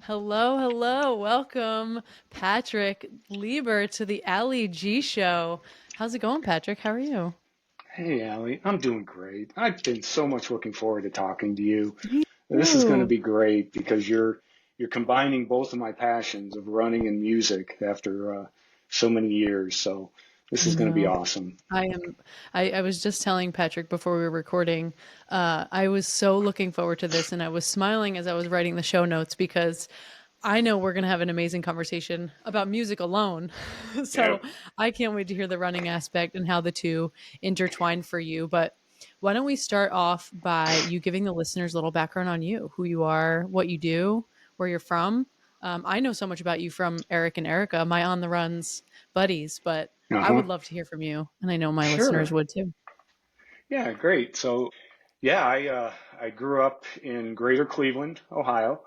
Hello, hello. Welcome, Patrick Leber, to the Allie G show. How's it going, Patrick? How are you? Hey, Allie, I'm doing great. I've been so much looking forward to talking to you. Me This is going to too. be great because you're combining both of my passions of running and music after so many years. So this I is going to be know. awesome. I am. I was just telling Patrick before we were recording, I was so looking forward to this and I was smiling as I was writing the show notes because I know we're going to have an amazing conversation about music alone. So Yep. I can't wait to hear the running aspect and how the two intertwine for you. But why don't we start off by you giving the listeners a little background on you, who you are, what you do, where you're from. I know so much about you from Eric and Erica, my on the runs buddies, but I Uh-huh. would love to hear from you, and I know my listeners Sure. would too. Yeah, great. So yeah, I grew up in Greater Cleveland, Ohio.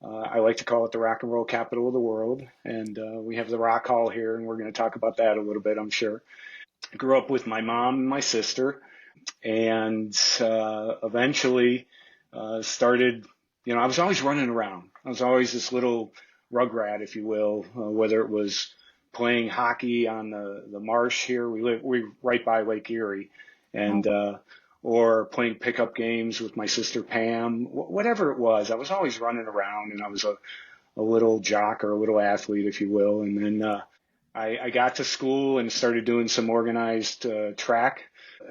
I like to call it the rock and roll capital of the world, and we have the Rock Hall here, and we're going to talk about that a little bit, I'm sure. I grew up with my mom and my sister. And eventually started, I was always running around. I was always this little rugrat, if you will, whether it was playing hockey on the marsh here. We right by Lake Erie, and Wow. or playing pickup games with my sister Pam. Whatever it was, I was always running around, and I was a little jock or a little athlete, if you will. And then I got to school and started doing some organized track.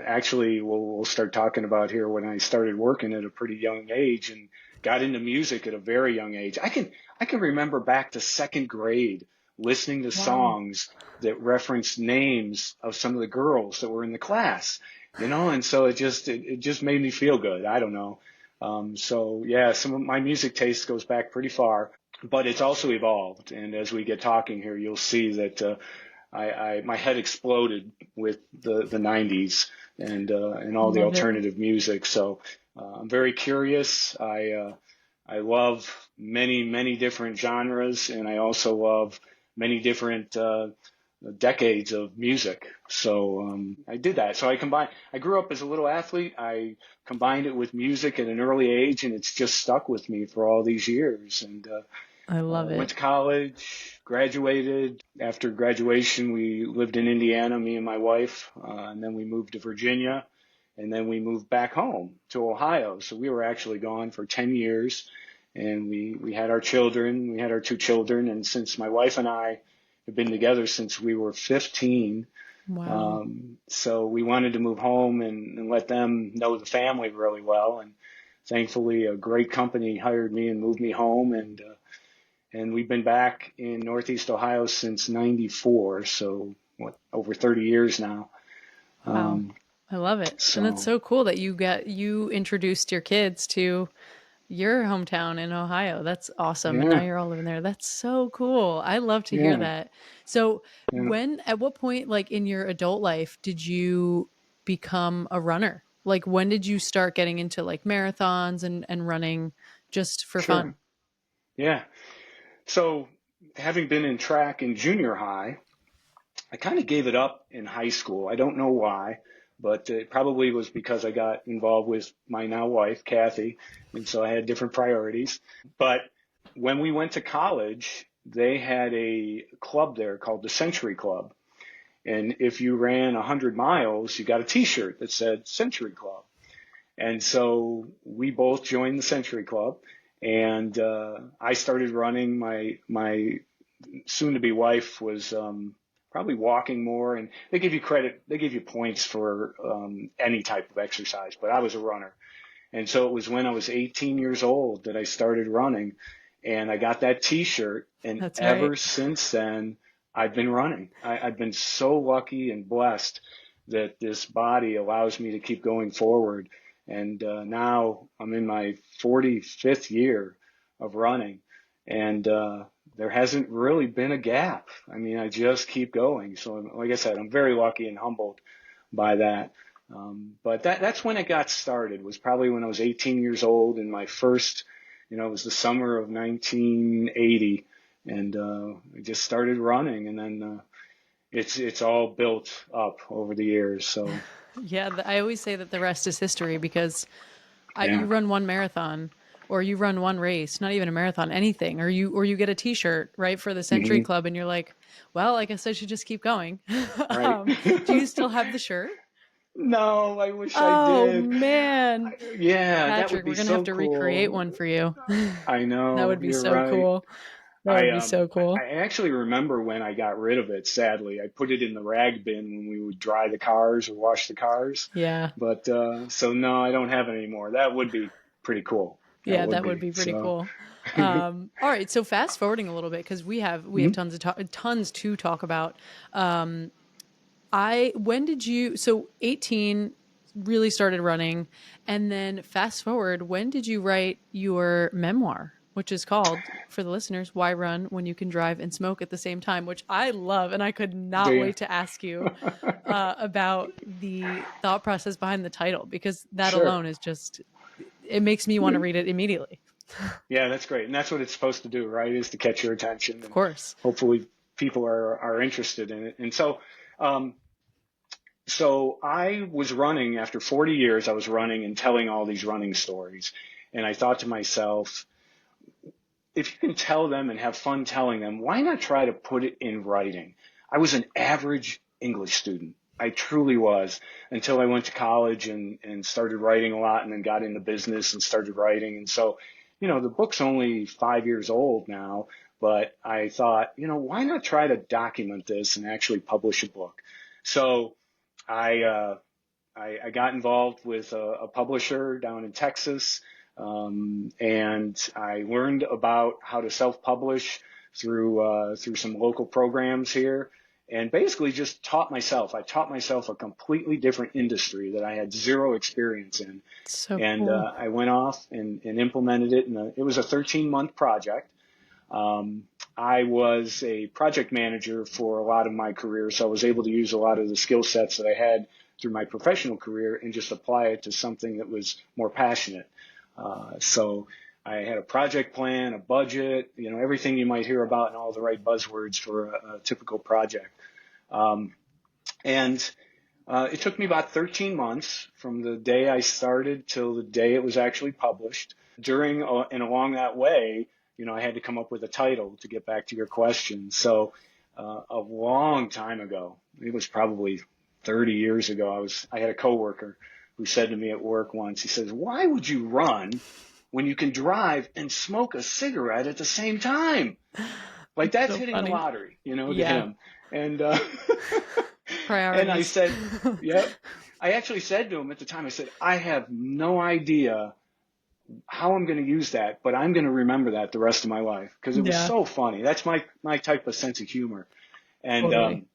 Actually, we'll start talking about here when I started working at a pretty young age and got into music at a very young age. I can remember back to second grade listening to Wow. songs that referenced names of some of the girls that were in the class, and so it just made me feel good. I don't know. So yeah, some of my music taste goes back pretty far, but it's also evolved. And as we get talking here, you'll see that my head exploded with the 90s and all the Love it. alternative music. So I'm very curious. I love many different genres, and I also love many different decades of music. So I did that. So I grew up as a little athlete. I combined it with music at an early age, and it's just stuck with me for all these years. And I love went it. to college, graduated. After graduation, we lived in Indiana, me and my wife, and then we moved to Virginia, and then we moved back home to Ohio. So we were actually gone for 10 years, and we had our children. We had our two children, and since my wife and I have been together since we were 15, Wow. so we wanted to move home and let them know the family really well. And thankfully, a great company hired me and moved me home, and we've been back in Northeast Ohio since '94, so what, over 30 years now. Wow. Um, I love it. And it's so so cool that you introduced your kids to your hometown in Ohio. That's awesome. And now yeah, you're all living there. That's so cool. I love to hear yeah, that. So, yeah, at what point, like in your adult life, did you become a runner? Like, when did you start getting into like marathons and running just for sure, fun? yeah. So having been in track in junior high, I kind of gave it up in high school. I don't know why, but it probably was because I got involved with my now wife, Kathy, and so I had different priorities. But when we went to college, they had a club there called the Century Club. And if you ran 100 miles, you got a T-shirt that said Century Club. And so we both joined the Century Club, and I started running. My soon-to-be wife was probably walking more, and they give you credit, they give you points for any type of exercise, but I was a runner. And so it was when I was 18 years old that I started running, and I got that T-shirt, and That's right. ever since then, I've been running. I've been so lucky and blessed that this body allows me to keep going forward. And now I'm in my 45th year of running, and there hasn't really been a gap. I mean, I just keep going. So, like I said, I'm very lucky and humbled by that. But that's when it got started, was probably when I was 18 years old, and my first, it was the summer of 1980, and I just started running, and then it's all built up over the years. So Yeah, I always say that the rest is history because you yeah, run one marathon, or you run one race, not even a marathon, anything, or you get a t-shirt, right, for the Century Hmm. Club, and you're like, well, I guess I should just keep going. Right. Do you still have the shirt? No, I wish I Oh did. man. Yeah, that would Patrick, be we're gonna have so to recreate one cool. for you. I That know, would be you're so right. cool. That I would be so cool. I actually remember when I got rid of it, sadly. I put it in the rag bin when we would dry the cars or wash the cars. Yeah. But so no, I don't have it anymore. That would be pretty cool. That Yeah, would that would be. be pretty So cool. All right, so fast forwarding a little bit because we have Mhm. tons to talk about. I when did you so 18 really started running, and then fast forward, when did you write your memoir, which is called, for the listeners, Why Run When You Can Drive and Smoke at the Same Time, which I love, and I could Do not you? wait to ask you about the thought process behind the title, because that Sure. alone is just, it makes me want to read it immediately. Yeah, that's great. And that's what it's supposed to do, right? Is to catch your attention Of and course. hopefully people are interested in it. And so, um, so I was running after 40 years, I was running and telling all these running stories. And I thought to myself, if you can tell them and have fun telling them, why not try to put it in writing? I was an average English student. I truly was, until I went to college and started writing a lot and then got into business and started writing. And so, the book's only 5 years old now, but I thought, why not try to document this and actually publish a book? So I, uh, I got involved with a publisher down in Texas, and I learned about how to self-publish through some local programs here, and basically just taught myself. I taught myself a completely different industry that I had zero experience in, So and cool. I went off and implemented it. And it was a 13-month project. Um, I was a project manager for a lot of my career, so I was able to use a lot of the skill sets that I had through my professional career and just apply it to something that was more passionate. So I had a project plan, a budget, everything you might hear about and all the right buzzwords for a typical project. Um, and It took me about 13 months from the day I started till the day it was actually published. During and along that way, I had to come up with a title to get back to your question. So a long time ago, it was probably 30 years ago, I had a coworker who said to me at work once, he says, "Why would you run when you can drive and smoke a cigarette at the same time?" Like that's So hitting the funny. lottery, to Yeah. him. And and I Priorities. said, "Yep." I actually said to him at the time, I said, "I have no idea how I'm going to use that, but I'm going to remember that the rest of my life because it was Yeah, so funny." That's my type of sense of humor. And totally.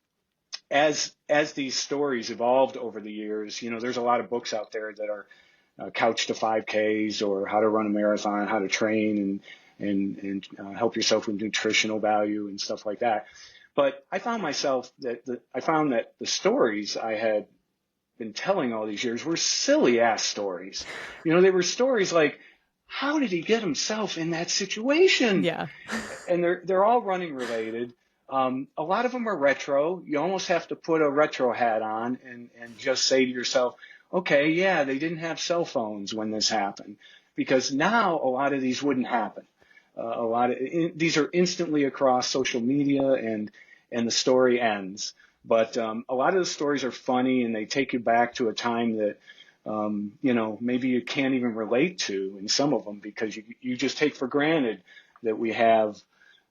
as these stories evolved over the years, there's a lot of books out there that are couch to 5Ks or how to run a marathon, how to train and help yourself with nutritional value and stuff like that. But I found myself I found that the stories I had been telling all these years were silly ass stories. They were stories like, how did he get himself in that situation? Yeah. And they're all running related. A lot of them are retro. You almost have to put a retro hat on and just say to yourself, okay, yeah, they didn't have cell phones when this happened, because now a lot of these wouldn't happen. These are instantly across social media and the story ends. But a lot of the stories are funny and they take you back to a time that maybe you can't even relate to in some of them, because you just take for granted that we have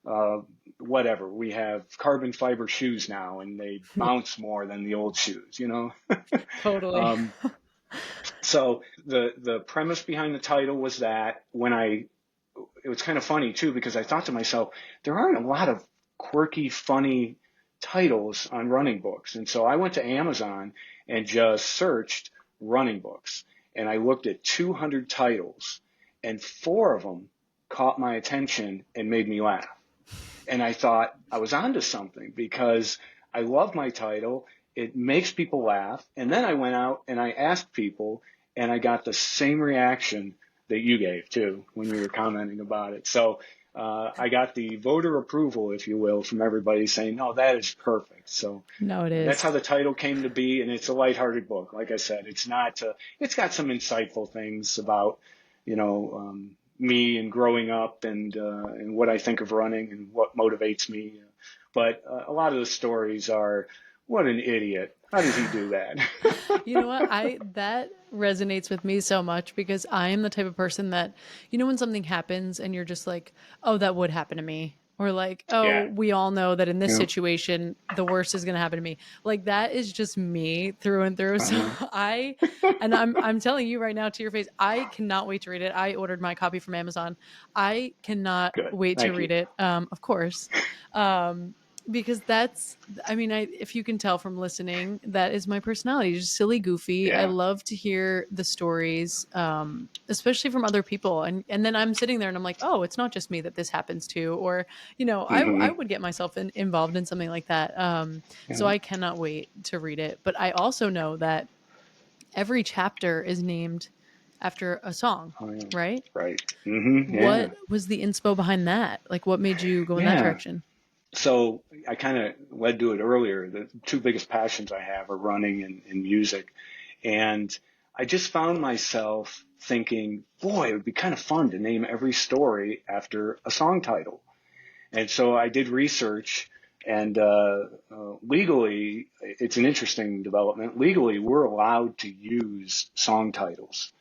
uh, we have carbon fiber shoes now and they bounce more than the old shoes. Totally. Um, so the premise behind the title was that it was kind of funny too, because I thought to myself, there aren't a lot of quirky, funny titles on running books. And so I went to Amazon and just searched running books, and I looked at 200 titles, and 4 of them caught my attention and made me laugh. And I thought I was onto something because I love my title. It makes people laugh. And then I went out and I asked people, and I got the same reaction that you gave too when you were commenting about it. So I got the voter approval, if you will, from everybody saying, "No, that is perfect." So No, it that's how is. the title came to be, and it's a lighthearted book. Like I said, it's not. It's got some insightful things about, you know, um, me and growing up and what I think of running and what motivates me. But a lot of the stories are, what an idiot. How did he do that? You know what? I that resonates with me so much because I am the type of person that, when something happens and you're just like, "Oh, that would happen to me." Or like, "Oh, Yeah. we all know that in this Yeah. situation, the worst is going to happen to me." Like that is just me through and through. So Uh-huh. I'm telling you right now to your face, I cannot wait to read it. I ordered my copy from Amazon. I cannot Good. wait to Thank read you. it. Of course. Um because that's, I mean, if you can tell from listening, that is my personality, just silly, goofy. I Yeah. love to hear the stories, especially from other people, and then I'm sitting there and I'm like, oh, it's not just me that this happens to, or I Hmm. would get myself involved in something like that. So Yeah. I cannot wait to read it, but I also know that every chapter is named after a song, Oh, yeah. right? Right. Yeah. What was the inspo behind that? Like, what made you go in that Yeah. direction? So I kind of led to it earlier. The two biggest passions I have are running and music. And I just found myself thinking, boy, it would be kind of fun to name every story after a song title. And so I did research, and legally, it's an interesting development. Legally, we're allowed to use song titles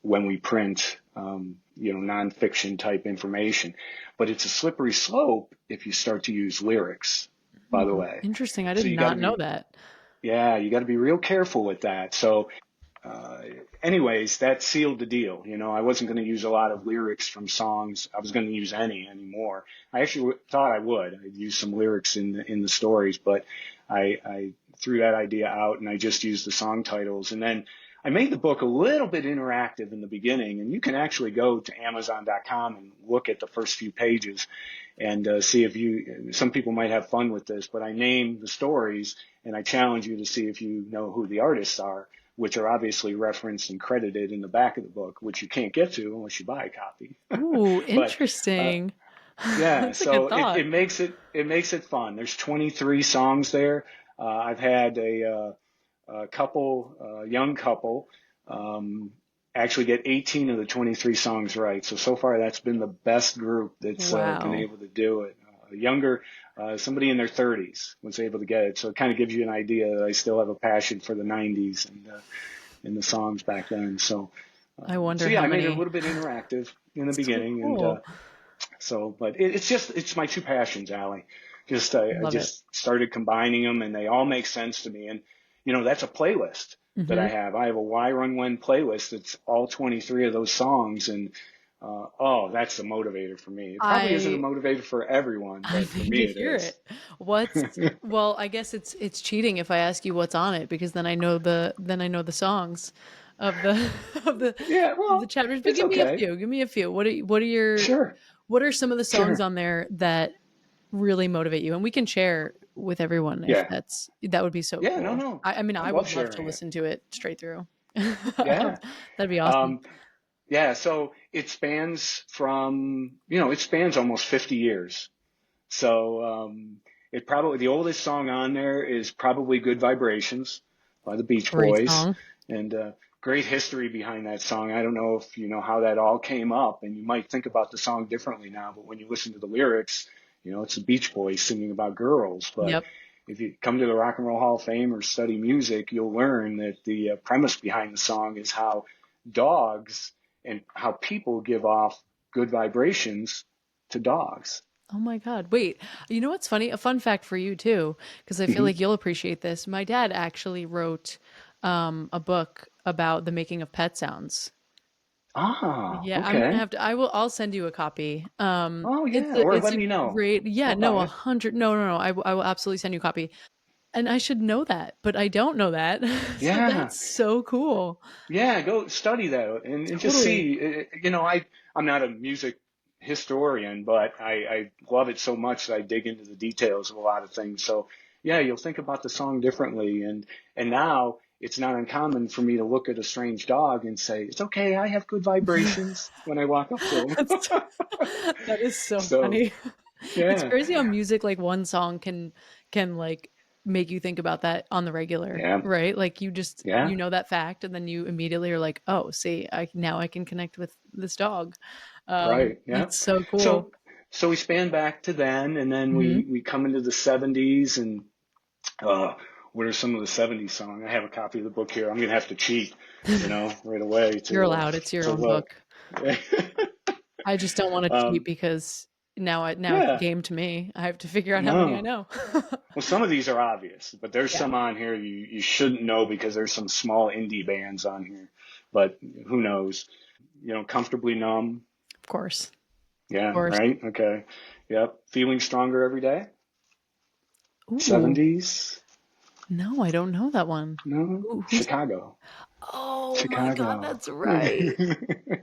when we print, nonfiction type information. But it's a slippery slope if you start to use lyrics, by the way. Interesting. I did So you got to not know be, that. yeah, you got to be real careful with that. So, uh, anyways, that sealed the deal. I wasn't going to use a lot of lyrics from songs. I was going to use any anymore. I actually thought I would. I'd use some lyrics in the stories, but I threw that idea out and I just used the song titles. And then I made the book a little bit interactive in the beginning, and you can actually go to Amazon.com and look at the first few pages and see if some people might have fun with this, but I name the stories and I challenge you to see if you know who the artists are, which are obviously referenced and credited in the back of the book, which you can't get to unless you buy a copy. Ooh, But uh, interesting. yeah, That's a good so it, thought. it makes it fun. There's 23 songs there. I've had a couple, young couple, um, actually get 18 of the 23 songs right. So far that's been the best group that's been Wow. able to do it. Younger, somebody in their 30s was able to get it. So it kind of gives you an idea that I still have a passion for the 90s and the songs back then. So, I so wonder yeah, how I made it a many. little bit interactive in the So beginning, and cool. but it's my two passions, Allie. I Love it. just started combining them, and they all make sense to me. And that's a playlist that I Hmm. have. I have a Why Run When playlist. It's all 23 of those songs, and that's the motivator for me. It probably isn't a I motivator for everyone, I but for need me to it hear is. it. Well, I guess it's cheating if I ask you what's on it because then I know the songs of the of the Yeah, of the well, chapters. But it's give me a okay. few. Give me a few. Sure, What are some of the songs sure. on there that really motivate you? And we can share with everyone if Yeah, that would be so yeah. No, cool. no. I mean, I I love would love to sharing it. listen to it straight through. Yeah. That'd be awesome. Um, Yeah, so it spans almost 50 years. So the oldest song on there is probably Good Vibrations by the Beach Great Boys, song. and great history behind that song. I don't know if you know how that all came up, and you might think about the song differently now, but when you listen to the lyrics, it's the Beach Boys singing about girls. But Yep. if you come to the Rock and Roll Hall of Fame or study music, you'll learn that the premise behind the song is how dogs and how people give off good vibrations to dogs. Oh my God. Wait, you know what's funny? A fun fact for you too, because I feel Hmm. like you'll appreciate this. My dad actually wrote a book about the making of pet sounds. Ah, Yeah, I'm gonna okay. have to. I'll send you a copy. Oh It's yeah, a or it's let a me know. great. Yeah, I'll no, buy a it. hundred. No, no, no. I will absolutely send you a copy. And I should know that, but I don't know that. So Yeah, that's so cool. yeah. Go study that and just Totally. see. I'm not a music historian, but I love it so much that I dig into the details of a lot of things. So yeah, you'll think about the song differently, and now it's not uncommon for me to look at a strange dog and say, "It's okay, I have good vibrations" when I walk up to him. That's that is so So funny. It's yeah, crazy how music, like one song can like make you think about that on the regular, yeah, right? Like you just yeah. that fact and then you immediately are like, "Oh, see, I now I can connect with this dog." Right. Yeah. That's so cool. So, so we span back to then, and then Hmm. we come into the 70s, and uh, what are some of the 70s songs? I have a copy of the book here. I'm gonna have to cheat, right away You're allowed. It's your to own look. book. I just don't want to cheat um, because now it's a yeah. game to me. I have to figure out how many I No. know. Well, some of these are obvious, but there's Yeah, some on here you shouldn't know because there's some small indie bands on here. But who knows? Comfortably numb. of course. Of Yeah, course. right. Okay. Yep. Feeling stronger every day. Ooh, 70s. no, I don't know that one. No. Who's Chicago. Oh my God, Chicago. that's right.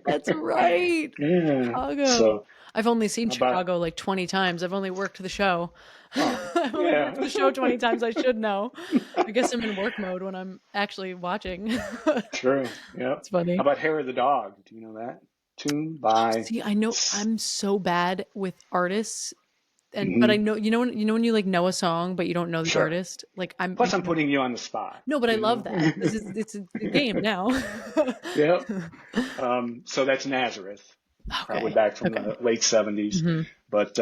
That's right. Yeah. Chicago. So I've only seen about Chicago like 20 times. I've only worked the show. oh I've only worked yeah. the show 20 times. I should know. I guess I'm in work mode when I'm actually watching. True. Yep. It's How funny. about Hair of the Dog? Do you know that tune by? See, I know S- I'm so bad with artists but I mhm. know when you like know a song but you don't know the Sure. artist. Like I'm Plus, I'm putting you on the spot. no, but I love that. It's a game now. Yep. So that's Nazareth, probably Okay. back from Okay. the late 70s. Hmm. But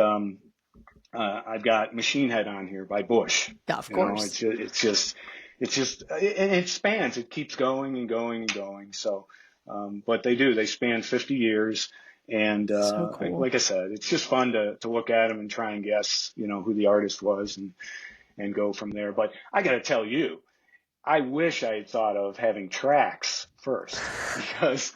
I've got Machine Head on here by Bush. Yeah, of You know, course. it's just, and it spans. It keeps going and going and going. So, but they span 50 years. And So cool. like I said, it's just fun to look at them and try and guess, who the artist was and go from there. But I got to tell you, I wish I had thought of having tracks first because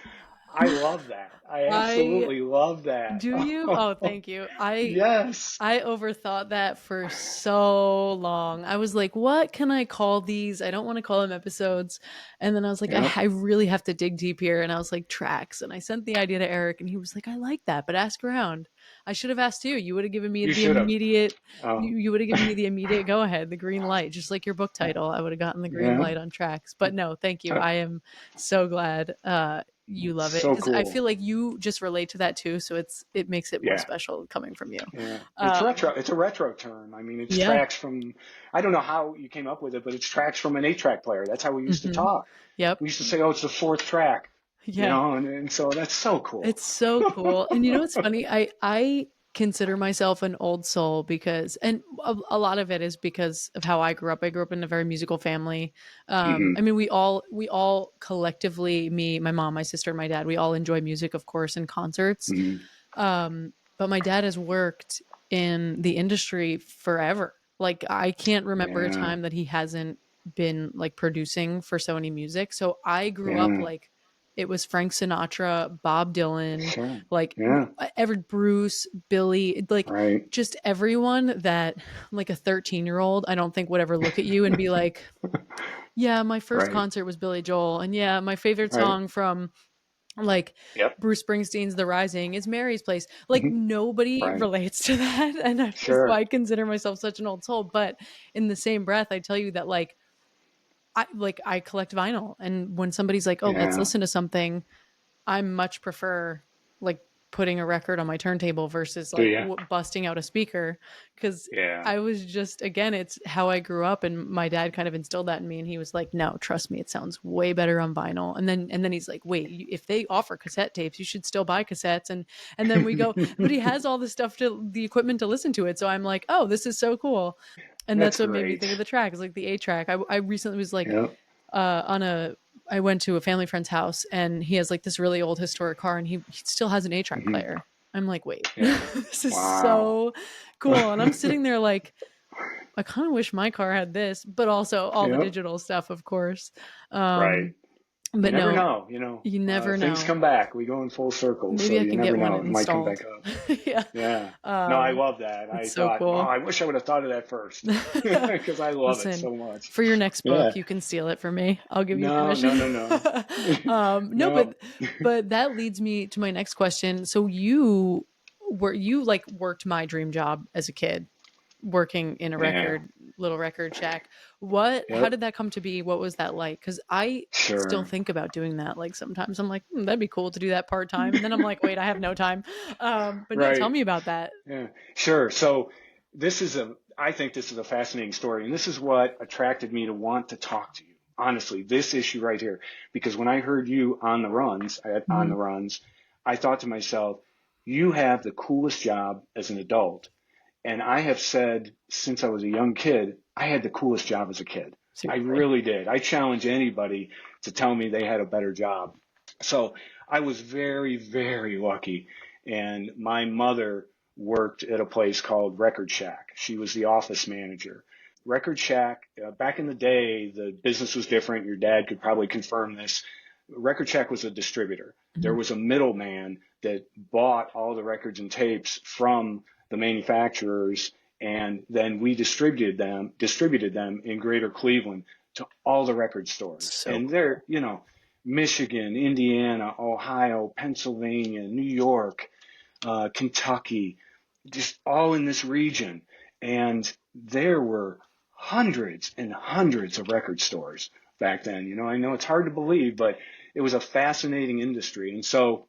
I love that. I I absolutely love that. Do you? Oh, thank you. Yes. I overthought that for so long. I was like, what can I call these? I don't want to call them episodes. And then I was like, Yep. I really have to dig deep here. And I was like, tracks. And I sent the idea to Eric and he was like, I like that, but ask around. I should have asked you. You would have given me You the should have. immediate Oh, you would have given me the immediate go ahead, the green light, just like your book title. I would have gotten the green yeah. light on tracks. But no, thank you. I am so glad you love it So because I cool. feel like you just relate to that too, so it makes it more Yeah. special coming from you. Yeah. It's retro. Um, It's a retro term. I mean, it's yeah. tracks from, I don't know how you came up with it, but it's tracks from an 8-track player. That's how we used to Hmm. talk. Yep. We used to say, oh, it's the fourth track, Yeah. and so that's so cool. It's so cool. And you know what's funny? I consider myself an old soul because a lot of it is because of how I grew up. I grew up in a very musical family. Hmm. I mean we all collectively, me, my mom, my sister, and my dad, we all enjoy music, of course, and concerts. Hmm. But my dad has worked in the industry forever. Like I can't remember a Yeah. time that he hasn't been like producing for Sony Music. So I grew up Yeah. like it was Frank Sinatra, Bob Dylan, Sure. like Yeah. Everett Bruce, Billy, like Right. just everyone that like a 13-year-old I don't think would ever look at you and be like, yeah, my first Right. concert was Billy Joel. And yeah, my favorite Right. song from like Yep. Bruce Springsteen's The Rising is Mary's Place. Like Hmm. nobody Right. relates to that. And that's why Sure. I consider myself such an old soul. But in the same breath, I tell you that I collect vinyl. And when somebody's like, oh, let's Yeah. listen to something, I much prefer like putting a record on my turntable versus Do like you? busting out a speaker because Yeah. I was just again it's how I grew up and my dad kind of instilled that in me and he was like, no, trust me, it sounds way better on vinyl. And then he's like, wait, if they offer cassette tapes you should still buy cassettes. And then we go, but he has all the stuff to the equipment to listen to it, so I'm like, oh, this is so cool. And that's That's what made me think of great. the track. It's like the 8-track. I recently was like Yep. on a I went to a family friend's house and he has like this really old historic car and he still has an 8-track Hmm. player. I'm like, wait, Yeah. this is Wow. so cool. And I'm sitting there like, I kind of wish my car had this, but also all the Yep. digital stuff, of course. Right. Um, You but never no, know, you never things know. come back. We go in full circle, Maybe so I you can never get one know. It might come installed. back up. Yeah. Yeah. No, I Um, love that. I it's so thought, wow, cool. I wish I would have thought of that first because I love it Listen, so much. for your next Yeah. book, you can steal it from me. I'll give you No, no, permission. no, no. No, No. but that leads me to my next question. So you like worked my dream job as a kid, working in a Yeah. little record shack. How Yep. did that come to be? What was that like? Because I still Sure. think about doing that. Like sometimes I'm like, that'd be cool to do that part time, and then I'm like, wait, I have no time. But no, tell Right. me about that. Yeah. Sure. So I think this is a fascinating story, and this is what attracted me to want to talk to you. Honestly, this issue right here, because when I heard you on the runs, Hmm. I thought to myself, you have the coolest job as an adult. And I have said since I was a young kid, I had the coolest job as a kid. I Seriously. really did. I challenge anybody to tell me they had a better job. So I was very, very lucky. And my mother worked at a place called Record Shack. She was the office manager. Record Shack, back in the day, the business was different. Your dad could probably confirm this. Record Shack was a distributor. There Mhm. was a middleman that bought all the records and tapes from the manufacturers, and then we distributed them in Greater Cleveland to all the record stores. So And cool. they're, Michigan, Indiana, Ohio, Pennsylvania, New York, Kentucky, just all in this region. And there were hundreds and hundreds of record stores back then. I know it's hard to believe, but it was a fascinating industry. And so,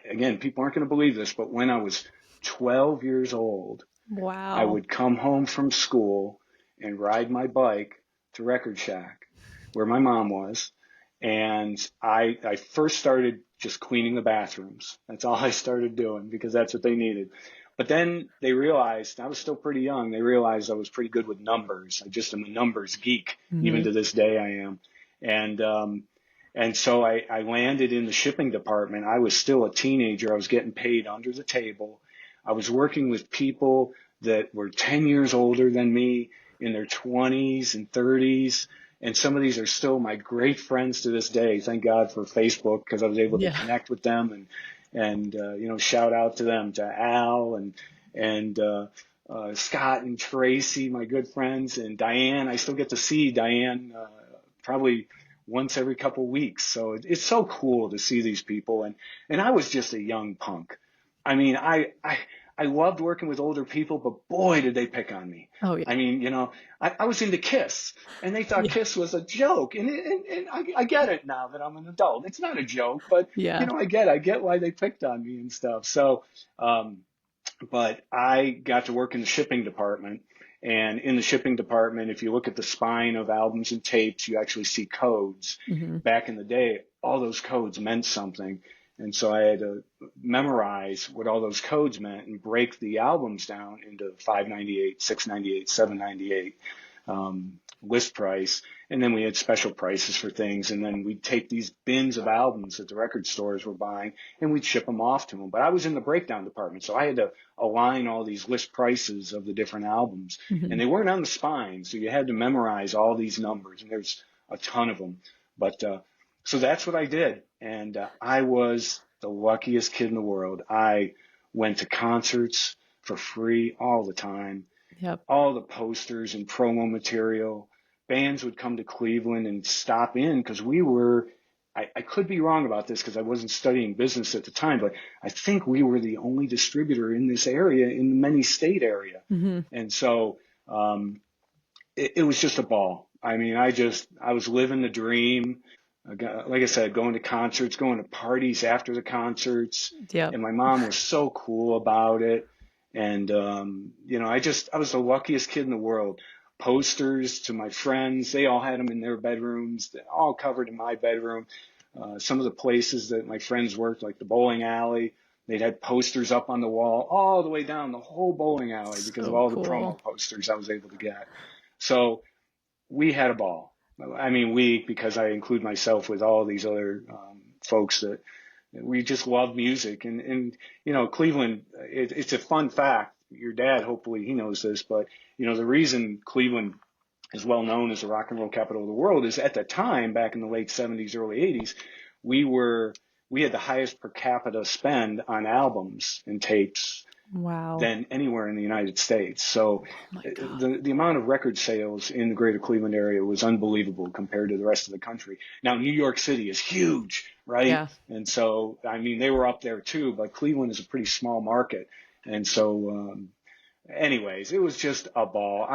again, people aren't going to believe this, but when I was 12 years old, I Wow. would come home from school and ride my bike to Record Shack, where my mom was. And I first started just cleaning the bathrooms. That's all I started doing because that's what they needed. But then they realized I was still pretty young. They realized I was pretty good with numbers. I just am a numbers geek. Even Hmm. to this day, I am. And and so I landed in the shipping department. I was still a teenager. I was getting paid under the table. I was working with people that were 10 years older than me, in their 20s and 30s. And some of these are still my great friends to this day. Thank God for Facebook, because I was able to Yeah. connect with them and shout out to them, to Al and Scott and Tracy, my good friends, and Diane. I still get to see Diane probably once every couple weeks. So it's so cool to see these people. And I was just a young punk. I mean, I loved working with older people, but boy, did they pick on me. Oh yeah. I mean, I was into Kiss, and they thought Yeah. Kiss was a joke. And I get it now that I'm an adult. It's not a joke, but Yeah. I get why they picked on me and stuff. So, but I got to work in the shipping department. And in the shipping department, if you look at the spine of albums and tapes, you actually see codes. Hmm. Back in the day, all those codes meant something. And so I had to memorize what all those codes meant and break the albums down into 598, 698, 798 list price. And then we had special prices for things. And then we'd take these bins of albums that the record stores were buying and we'd ship them off to them. But I was in the breakdown department, so I had to align all these list prices of the different albums. And Hmm. they weren't on the spine, so you had to memorize all these numbers. And there's a ton of them. But so that's what I did. And I was the luckiest kid in the world. I went to concerts for free all the time, Yep. all the posters and promo material. Bands would come to Cleveland and stop in because I could be wrong about this because I wasn't studying business at the time, but I think we were the only distributor in this area, in the many state area. Hmm. And so it was just a ball. I mean, I was living the dream. Like I said, going to concerts, going to parties after the concerts. Yep. And my mom was so cool about it. And, I was the luckiest kid in the world. Posters to my friends, they all had them in their bedrooms, all covered in my bedroom. Some of the places that my friends worked, like the bowling alley, they'd had posters up on the wall all the way down the whole bowling alley because of So all the promo cool. posters I was able to get. So we had a ball. I mean, because I include myself with all these other folks that we just love music. And Cleveland, it's a fun fact. Your dad, hopefully he knows this, but, the reason Cleveland is well known as the rock and roll capital of the world is at the time, back in the late 70s, early 80s, we were, we had the highest per capita spend on albums and tapes Wow. than anywhere in the United States. So Oh my God. the amount of record sales in the greater Cleveland area was unbelievable compared to the rest of the country. Now, New York City is huge, right? Yeah. And so, I mean, they were up there too, but Cleveland is a pretty small market. And so, anyways, it was just a ball.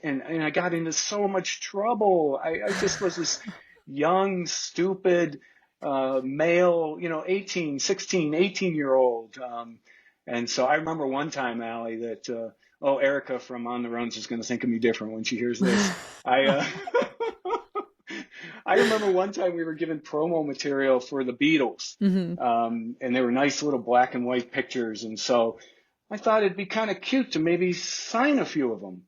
And I got into so much trouble. I just was this young, stupid, male, 18, 16, 18-year old. And so I remember one time, Allie, that, Erica from On the Runs is going to think of me different when she hears this. I, I remember one time we were given promo material for the Beatles, Hmm. and they were nice little black and white pictures. And so I thought it'd be kind of cute to maybe sign a few of them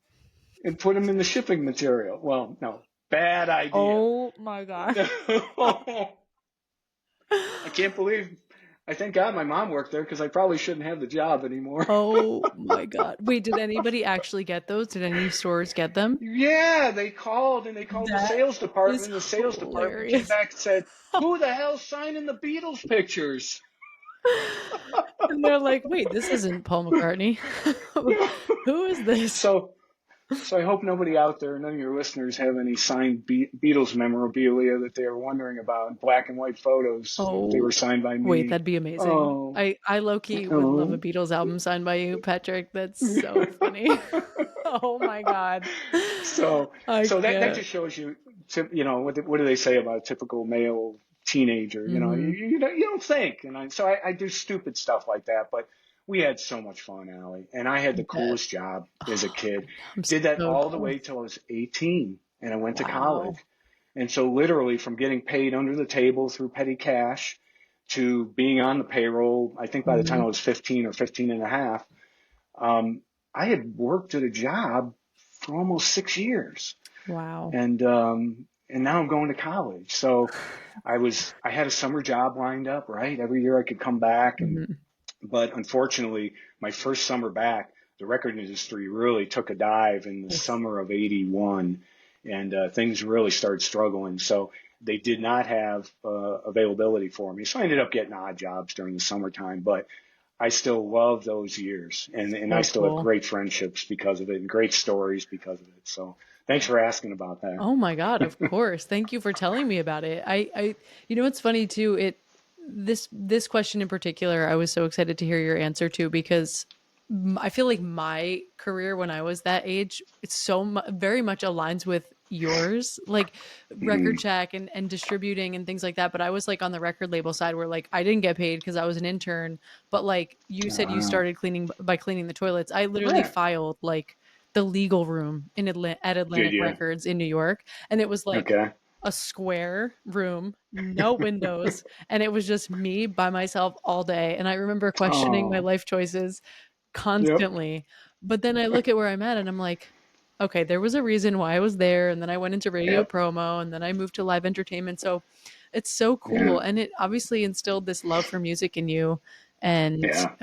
and put them in the shipping material. Well, no, bad idea. Oh my God. I can't believe. I thank God my mom worked there because I probably shouldn't have the job anymore. Oh my God. Wait, did anybody actually get those? Did any stores get them? Yeah, they called the That sales is department. The sales department came hilarious. back and said, "Who the hell's signing the Beatles pictures?" And they're like, wait, this isn't Paul McCartney. Who is this? So, so I hope nobody out there, none of your listeners, have any signed Beatles memorabilia that they are wondering about. Black and white photos if they were Oh, signed by wait, me. that'd be amazing. Oh, I low key would love a oh. Beatles album signed by you, Patrick. That's so funny. Oh my God. So, I so that can't. just shows you, what do they say about a typical male teenager? Hmm. You don't think, I do stupid stuff like that, but we had so much fun, Allie, and I had I the bet. coolest job as a Oh, kid. I'm Did that so all the jealous. way till I was 18, and I went to college. Wow. And so literally from getting paid under the table through petty cash to being on the payroll, I think by the time Hmm. I was 15 or 15 and a half, um, I had worked at a job for almost 6 years, Wow. and now I'm going to college. So I had a summer job lined up, right? Every year I could come back, Hmm. but unfortunately, my first summer back, the record industry really took a dive in the summer of '81, and things really started struggling. So they did not have availability for me. So I ended up getting odd jobs during the summertime, but I still love those years, and I So still have cool. great friendships because of it and great stories because of it. So thanks for asking about that. Oh my God, of course. Thank you for telling me about it. You know, it's funny too. This question in particular, I was so excited to hear your answer to because I feel like my career when I was that age, it's very much aligns with yours, like record Hmm. check and distributing and things like that. But I was like on the record label side where like I didn't get paid because I was an intern. But like you said, you Uh, started cleaning by cleaning the toilets. I literally yeah. filed like the legal room at Did Atlantic you? Records in New York, and it was like Okay. a square room, no windows, and it was just me by myself all day. And I remember questioning my Oh, life choices yep. constantly. But then I look at where I'm at and I'm like, okay, there was a reason why I was there. And then I went into radio Yep. promo and then I moved to live entertainment. So it's so Yeah. cool. And it obviously instilled this love for music in you. And Yeah.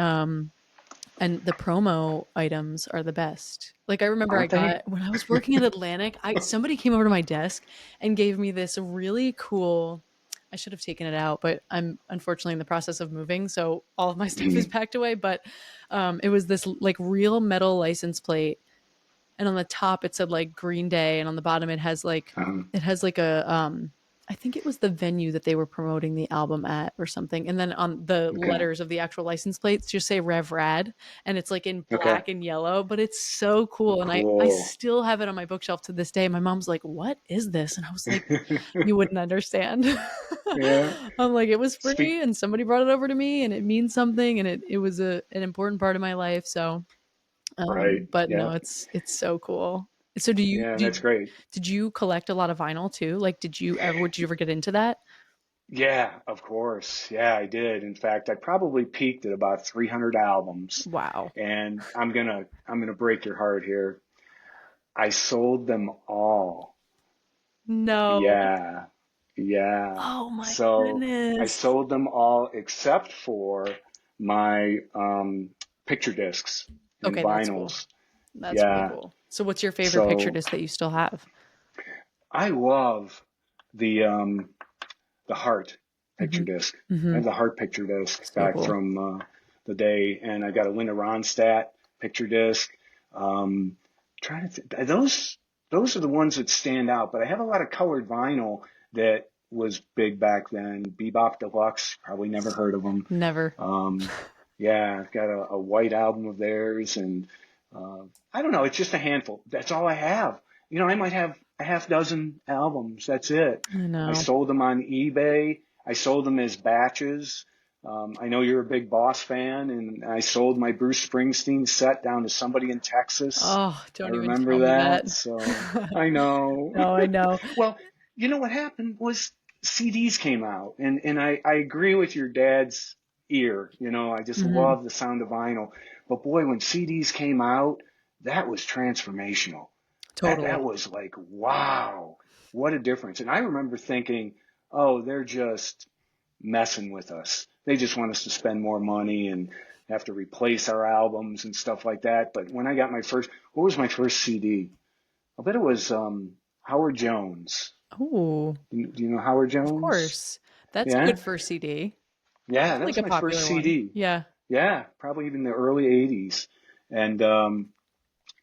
and the promo items are the best. Like I remember I Aren't they? got when I was working at Atlantic, I somebody came over to my desk and gave me this really cool. I should have taken it out, but I'm unfortunately in the process of moving, so all of my stuff is Mhm. packed away. But it was this like real metal license plate, and on the top it said like Green Day, and on the bottom Um, it has like a I think it was the venue that they were promoting the album at or something. And then on the okay. letters of the actual license plates just say Rev Rad, and it's like in Okay. black and yellow, but it's so cool. And I Cool. still have it on my bookshelf to this day. My mom's like, "What is this?" And I was like, "You wouldn't understand." Yeah. I'm like, "It was Speak. free and somebody brought it over to me and it means something and it was an important part of my life." So Right. but no, Yeah. it's so cool. So do you Yeah. That's great. did you collect a lot of vinyl too? Like did you ever get into that? Yeah. Of course. Yeah, I did. In fact, I probably peaked at about 300 albums, Wow. and I'm gonna break your heart here. I sold them all. No. Yeah. Yeah. Oh my So I goodness. sold them all except for my picture discs and Okay, that's cool. vinyls. That's really Yeah. cool. So what's your favorite picture So disc that you still have? I love the heart picture Mhm. disc. I have Mhm. the heart picture disc So back cool. from the day, and I got a Linda Ronstadt picture disc. Um, trying to those are the ones that stand out. But I have a lot of colored vinyl that was big back then. Bebop Deluxe, probably never heard of them. Never. Um, yeah, I've got a white album of theirs, and I don't know. It's just a handful. That's all I have. I might have a half dozen albums. That's it. I I know. sold them on eBay. I sold them as batches. I know you're a big Boss fan, and I sold my Bruce Springsteen set down to somebody in Texas. Oh, I don't even tell remember me that. that. So I know. No, I know. Well, you know what happened was CDs came out, and I agree with your dad's ear. You know, I just Hmm. love the sound of vinyl. But boy, when CDs came out, that was transformational. That Totally. was like, wow, what a difference. And I remember thinking, oh, they're just messing with us. They just want us to spend more money and have to replace our albums and stuff like that. But when I got what was my first CD? I bet it was Howard Jones. Oh, Do you know Howard of Jones? course. That's a Yeah? good first CD. Yeah, that Definitely was a my first popular one. CD. Yeah. Yeah, probably even the early 80s. And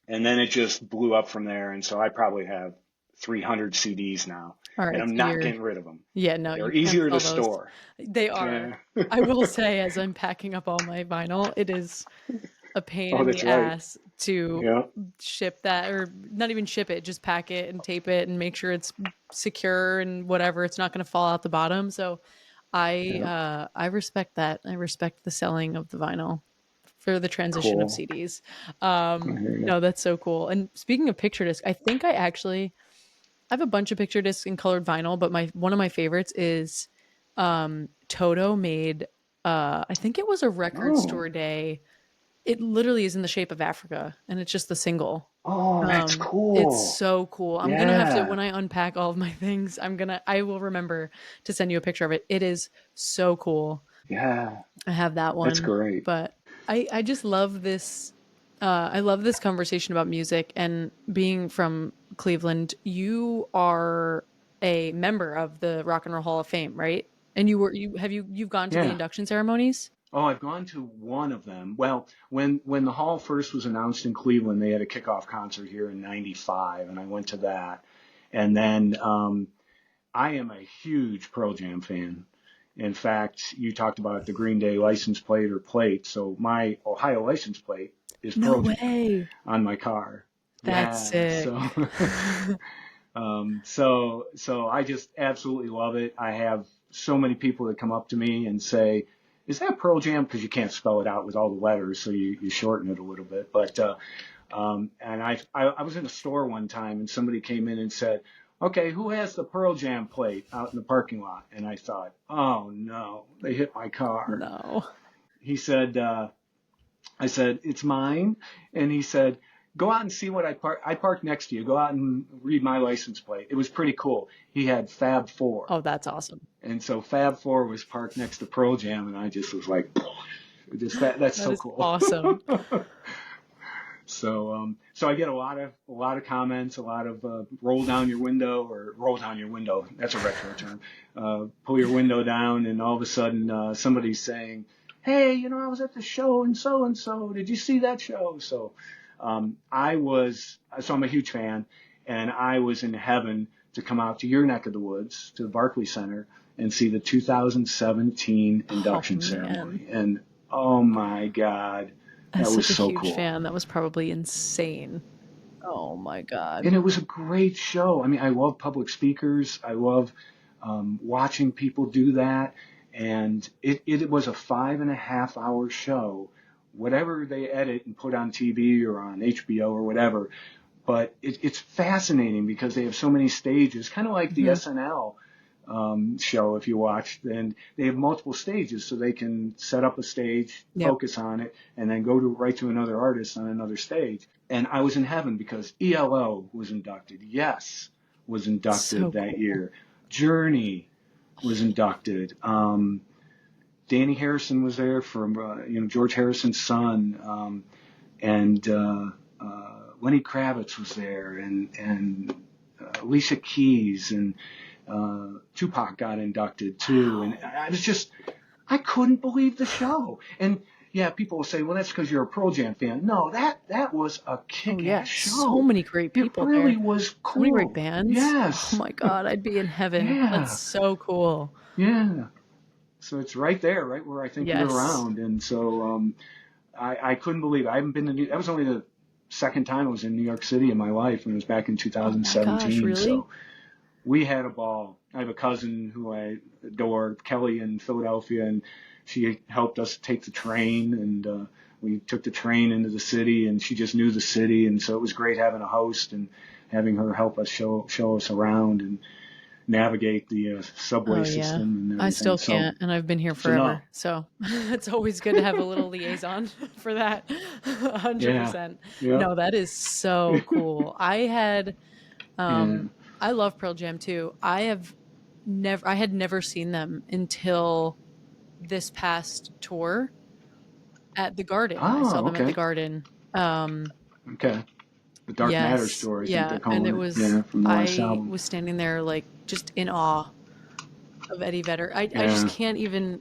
then it just blew up from there. And so I probably have 300 CDs now, All and right. I'm So not you're, getting rid of them. yeah, no, They're you can't easier to sell those. store. They are. Yeah. I will say, as I'm packing up all my vinyl, it is a pain Oh, in the that's right. ass to Yeah. ship that, or not even ship it, just pack it and tape it and make sure it's secure and whatever. It's not going to fall out the bottom. So Yeah. I respect that. I respect the selling of the vinyl for the transition of Cool. CDs. I hear you. No, that's so cool. And speaking of picture disc, I think I have a bunch of picture discs in colored vinyl, but my one of my favorites is Toto made I think it was a record Oh. store day. It literally is in the shape of Africa, and it's just the single. Oh, that's It's cool. so cool. I'm gonna have to, Yeah. when I unpack all of my things, I will remember to send you a picture of it. It is so cool. Yeah. I have that That's one, great. but I just love this. I love this conversation about music, and being from Cleveland, you are a member of the Rock and Roll Hall of Fame, right? And you've gone to the Yeah. induction ceremonies? Oh, I've gone to one of them. Well, when the hall first was announced in Cleveland, they had a kickoff concert here in '95, and I went to that. And then I am a huge Pearl Jam fan. In fact, you talked about the Green Day license plate or plate. So my Ohio license plate is No Pearl Jam way. on my car. That's Yeah. sick. So so I just absolutely love it. I have so many people that come up to me and say, "Is that Pearl Jam?" Because you can't spell it out with all the letters, so you shorten it a little bit. But and I was in a store one time and somebody came in and said, "Okay, who has the Pearl Jam plate out in the parking lot?" And I thought, "Oh no, they hit my car." No. He said, I said, "It's mine." And he said, "Go out and see what I parked. I parked next to you. Go out and read my license plate." It was pretty cool. He had Fab Four. Oh, that's awesome. And so Fab Four was parked next to Pearl Jam. And I just was like, just that's That so is cool. awesome. So I get a lot of comments, a lot of roll down your window or roll down your window. That's a retro term. Pull your window down, and all of a sudden somebody's saying, "Hey, I was at the show and so. Did you see that show?" So I'm a huge fan, and I was in heaven to come out to your neck of the woods, to the Barclay Center, and see the 2017 Oh induction man. ceremony. And oh my God, As that was such a so huge cool. fan, that was probably insane. Oh my god. And it was a great show. I mean, I love public speakers. I love watching people do that. And it was a 5.5 hour show, whatever they edit and put on TV or on HBO or whatever. But it's fascinating because they have so many stages, kind of like the Hmm. SNL show if you watched. And they have multiple stages, so they can set up a stage, Yep. focus on it, and then go right to another artist on another stage. And I was in heaven because ELO was inducted. Yes was inducted So that cool. year. Journey was inducted. Danny Harrison was there from George Harrison's son, and Lenny Kravitz was there, and Alicia Keys, and Tupac got inducted too. And Wow. I couldn't believe the show. And yeah, people will say, "Well, that's because you're a Pearl Jam fan." No, that was a Oh yeah. kick-ass So show. many great It people really there. was So many great cool. bands. Oh Yes. my god, I'd be in heaven. That's Yeah. so cool. Yeah. So it's right there, right where I think you're Yes. around. And so I couldn't believe it. I haven't been to that was only the second time I was in New York City in my life, and it was back in Oh my gosh, 2017. really? So we had a ball. I have a cousin who I adore, Kelly in Philadelphia, and she helped us take the train, and we took the train into the city, and she just knew the city, and so it was great having a host and having her help us show us around. And navigate the subway Oh yeah. system and I everything. still So, can't, and I've been here so no, forever. So it's always good to have a little liaison for that. yeah, 100%. yep, No, that is so cool. yeah. I love Pearl Jam too. I had never seen them until this past tour at the Garden. I saw Oh, them at the okay, Garden. Um, okay. The Dark Matter yes, story, I think yeah, they're and calling it. Yeah, from the last I album. was standing there like just in awe of Eddie Vedder. I just Yeah, can't even,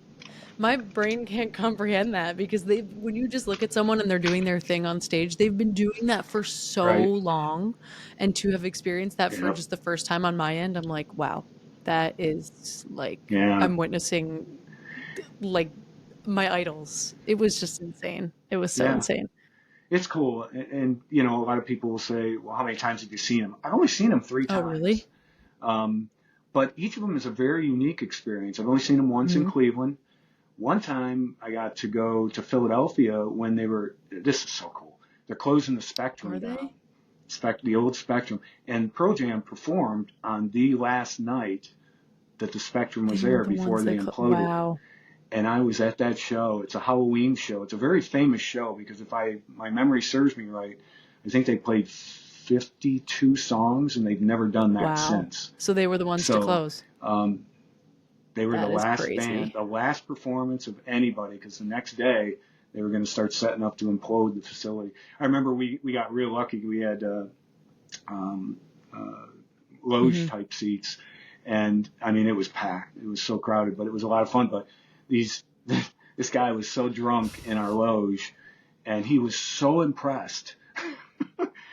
my brain can't comprehend that because when you just look at someone and they're doing their thing on stage, they've been doing that for so right. long, and to have experienced that for Yep. just the first time on my end, I'm like, wow, that is like Yeah, I'm witnessing like my idols. It was just insane. It was so yeah. insane. It's cool, and a lot of people will say, "Well, how many times have you seen him?" I've only seen him three Oh, times, really? um, but each of them is a very unique experience. I've only seen him once in Hmm. Cleveland. One time, I got to go to Philadelphia when they were. This is so cool. They're closing the Are Spectrum down, they? the old Spectrum, and Pearl Jam performed on the last night that the Spectrum was They were there the before ones they that imploded it. wow. And I was at that show. It's a Halloween show. It's a very famous show because if my memory serves me right, I think they played 52 songs and they've never done that Wow. since. So they were the ones to So close. um, they were the That is last band, crazy. the last performance of anybody because the next day they were going to start setting up to implode the facility. I remember we got real lucky. We had um, uh, loge Hmm. type seats, and I mean it was packed. It was so crowded, but it was a lot of fun. But these this guy was so drunk in our loge, and he was so impressed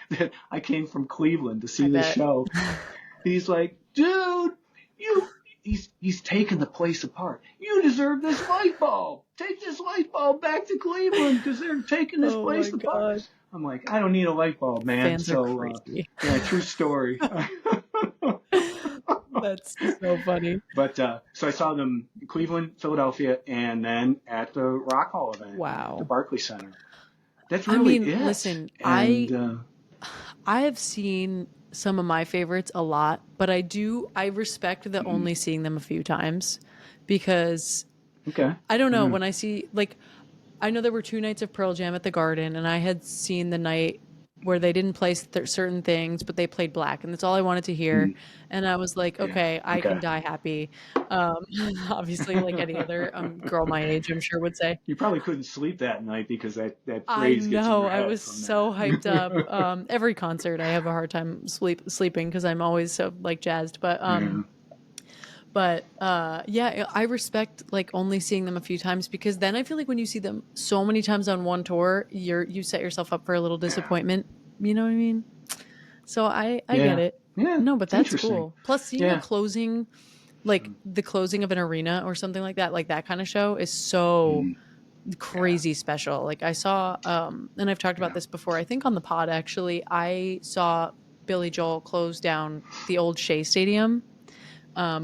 that I came from Cleveland to I see this bet. show. He's like, dude, you. He's taking the place apart. You deserve this light bulb. Take this light bulb back to Cleveland because they're taking this Oh my place apart. God. I'm like, I don't need a light bulb, man. Fans are So, crazy. yeah, true story. That's so funny. But so I saw them in Cleveland, Philadelphia, and then at the Rock Hall event at the Wow. Barclays Center. That's I really mean, it. listen, And I have seen some of my favorites a lot, but I respect the mhm. only seeing them a few times because Okay, I don't know, yeah. when I see like I know there were two nights of Pearl Jam at the Garden, and I had seen the night where they didn't play certain things, but they played Black, and that's all I wanted to hear. Mhm. And I was like, Yeah. okay, I can Okay. die happy. Um, obviously, like any other girl my age, I'm sure would say. You probably couldn't sleep that night because that I phrase gets in know your I head was from so hyped up. that. Every concert, I have a hard time sleeping because I'm always so like jazzed. Yeah. Yeah, I respect like only seeing them a few times because then I feel like when you see them so many times on one tour, you set yourself up for a little Yeah. disappointment. You know what I mean? So I get Yeah. it. Yeah. No, but It's that's interesting. cool. Plus, seeing a Yeah. closing, like the closing of an arena or something like that kind of show is so Mhm. Yeah. crazy special. Like I saw, and I've talked about Yeah. this before, I think on the pod actually, I saw Billy Joel close down the old Shea Stadium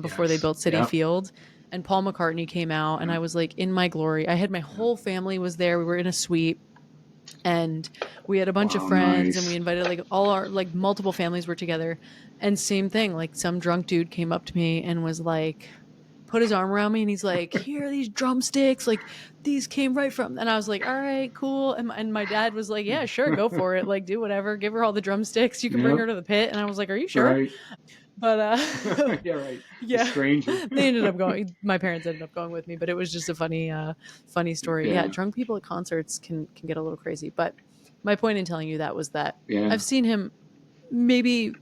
before they Yes. built City Yep. Field. And Paul McCartney came out, and Yep. I was like in my glory. I had my Yep. whole family was there. We were in a suite, and we had a bunch of Wow. friends, and we Nice. invited like all our like multiple families were together. And same thing, like some drunk dude came up to me and was like, put his arm around me, and he's like, here are these drumsticks, like these came right from, and I was like, all right, cool. And my dad was like, yeah, sure, go for it, like do whatever, give her all the drumsticks, you can bring her Yep. to the pit. And I was like, are you sure? Right. But Yeah. Right. The yeah, stranger. they ended up going, my parents ended up going with me, but it was just a funny story. Yeah, Yeah. drunk people at concerts can get a little crazy. But my point in telling you that was that Yeah. I've seen him maybe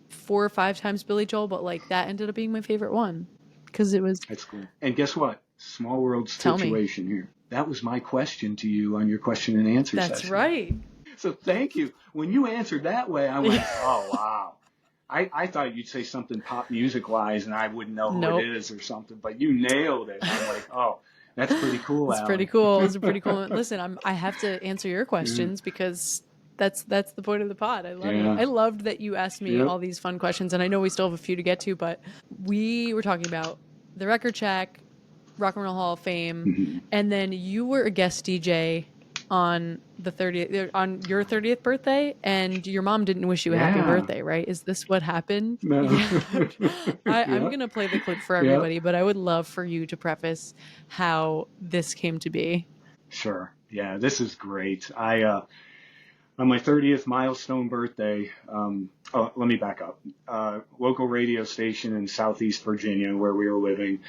4 or 5 times, Billy Joel, but like that ended up being my favorite one because it was, That's cool. And guess what? Small world tell me. situation here. That was my question to you on your question and answer That's session. right. So thank you. When you answered that way, I went, oh, wow. I thought you'd say something pop music wise and I wouldn't know who it Nope. is or something, but you nailed it. I'm like, oh, that's pretty cool, It's pretty Allie. cool. It's a pretty cool. Listen, I have to answer your Yeah. questions because that's the point of the pod. I love it. Yeah. I loved that you asked me Yep. all these fun questions, and I know we still have a few to get to, but we were talking about the record check, Rock and Roll Hall of Fame, Mm-hmm. and then you were a guest DJ on the 30th, on your 30th birthday, and your mom didn't wish you a happy Yeah. birthday, right? Is this what happened? No. Yeah. I'm Yeah. going to play the clip for Yeah. everybody, but I would love for you to preface how this came to be. Sure. Yeah, this is great. On my 30th milestone birthday, let me back up. Local radio station in Southeast Virginia where we were living,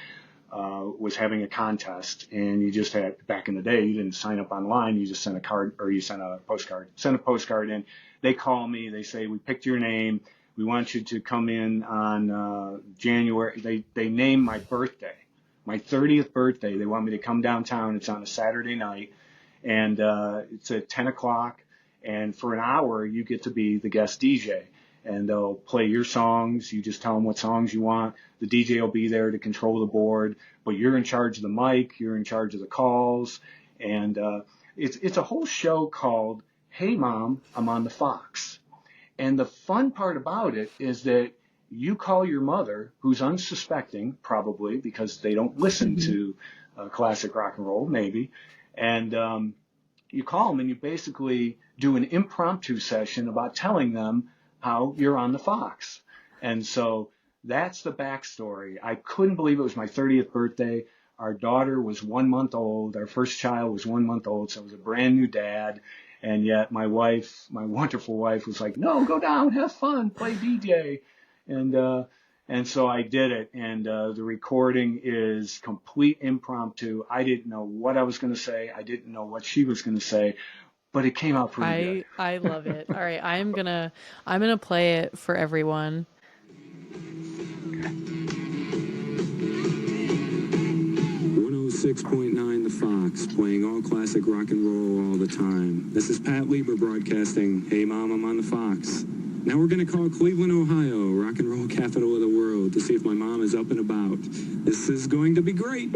was having a contest, and you just had, back in the day, you didn't sign up online. You just sent a card, or you sent a postcard. Sent a postcard in. They call me. They say, we picked your name. We want you to come in on January. They named my birthday, my 30th birthday. They want me to come downtown. It's on a Saturday night, and it's at 10 o'clock. And for an hour, you get to be the guest DJ. And they'll play your songs. You just tell them what songs you want. The DJ will be there to control the board, but you're in charge of the mic. You're in charge of the calls. And it's a whole show called Hey Mom, I'm on the Fox. And the fun part about it is that you call your mother, who's unsuspecting, probably, because they don't listen to classic rock and roll, maybe. And you call them and you basically do an impromptu session about telling them how you're on the Fox. And so that's the backstory. I couldn't believe it was my 30th birthday. Our daughter was 1 month old. Our first child was 1 month old. So I was a brand new dad. And yet my wife, my wonderful wife, was like, no, go down, have fun, play DJ. And so I did it. And the recording is complete impromptu. I didn't know what I was going to say. I didn't know what she was going to say. But it came out pretty good. I love it. All right, I'm gonna play it for everyone. 106.9 The Fox, playing all classic rock and roll all the time. This is Pat Leber broadcasting, Hey Mom, I'm on the Fox. Now we're going to call Cleveland, Ohio, rock and roll capital of the world, to see if my mom is up and about. This is going to be great.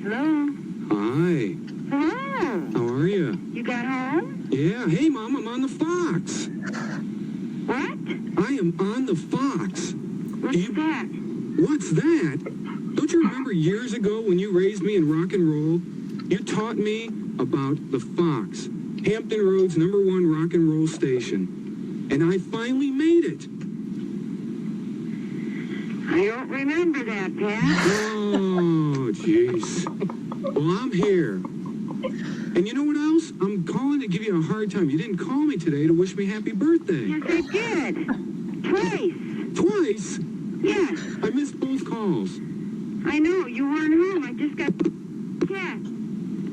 Hello? Hi. Hello? How are you? You got home? Yeah. Hey, Mom, I'm on the Fox. What? I am on the Fox. What's that? What's that? Don't you remember years ago when you raised me in rock and roll? You taught me about the Fox, Hampton Roads #1 rock and roll station. And I finally made it. I don't remember that, Pat. Oh, jeez. Well, I'm here. And you know what else? I'm calling to give you a hard time. You didn't call me today to wish me happy birthday. Yes, I did. Twice. Twice? Yes. I missed both calls. I know. You weren't home. I just got... Yeah.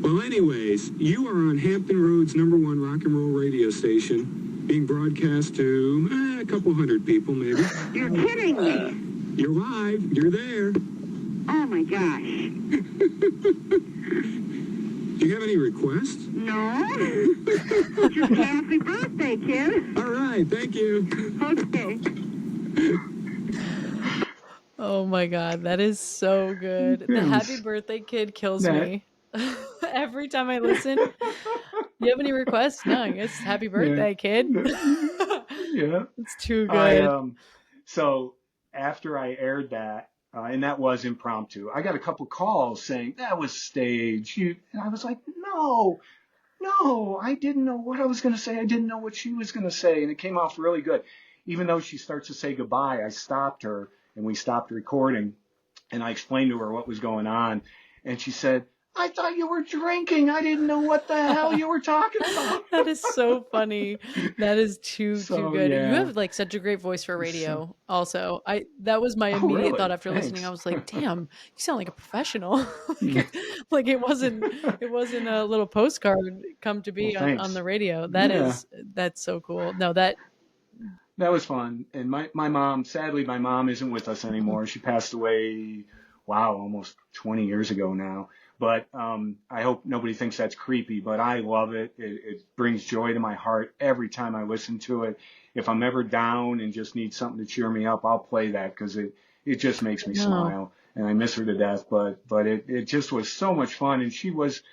Well, anyways, you are on Hampton Roads #1 rock and roll radio station, being broadcast to a couple hundred people, maybe. You're kidding me. You're live. You're there. Oh, my gosh. Do you have any requests? No. Just happy birthday, kid. All right. Thank you. Okay. Oh my God, that is so good. The happy birthday kid kills me. Every time I listen. You have any requests? No, I guess happy birthday, kid. Yeah. It's too good. So after I aired that, and that was impromptu, I got a couple calls saying that was staged. And I was like, no, I didn't know what I was going to say. I didn't know what she was going to say. And it came off really good. Even though she starts to say goodbye, I stopped her and we stopped recording. And I explained to her what was going on. And she said, I thought you were drinking. I didn't know what the hell you were talking about. That is so funny. That is too good. Yeah. You have like such a great voice for radio. Also, that was my immediate really? thought after listening. I was like, damn, you sound like a professional. Like it wasn't a little postcard come to be on the radio. That's so cool. No, that was fun. And my mom, sadly, my mom isn't with us anymore. She passed away, almost 20 years ago now. But I hope nobody thinks that's creepy, but I love it. It brings joy to my heart every time I listen to it. If I'm ever down and just need something to cheer me up, I'll play that because it just makes me smile. And I miss her to death, but it just was so much fun. And she was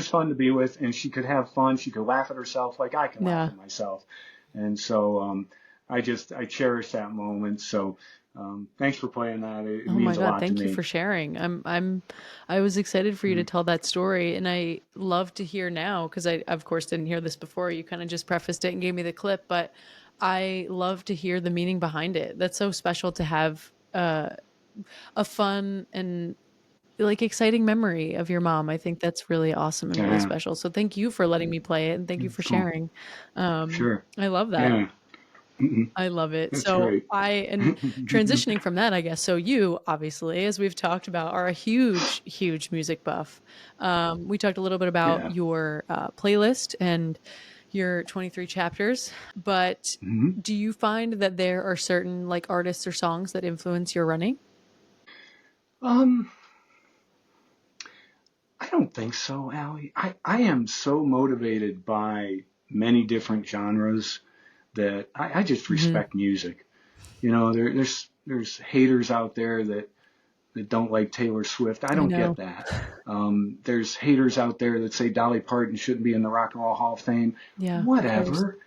fun to be with, and she could have fun. She could laugh at herself like I can laugh at myself. And so I cherish that moment. So thanks for playing that. It Oh my means a God, lot to thank you me. for sharing. I was excited for you to tell that story, and I love to hear now because I of course didn't hear this before. You kind of just prefaced it and gave me the clip, but I love to hear the meaning behind it. That's so special to have a fun and like exciting memory of your mom. I think that's really awesome and really Yeah, special. So thank you for letting me play it and thank you for cool. sharing. Sure. I love that. Yeah, I love it. that's So great. and transitioning from that, I guess. So you obviously, as we've talked about, are a huge, huge music buff. We talked a little bit about Yeah. your playlist and your 23 chapters, but hmm do you find that there are certain like artists or songs that influence your running? Um, I don't think so, Allie. I am so motivated by many different genres that I just Hmm. respect music. You know, there's haters out there that don't like Taylor Swift. I I don't get know. that. There's haters out there that say Dolly Parton shouldn't be in the Rock and Roll Hall of Fame. Yeah, of course. Whatever.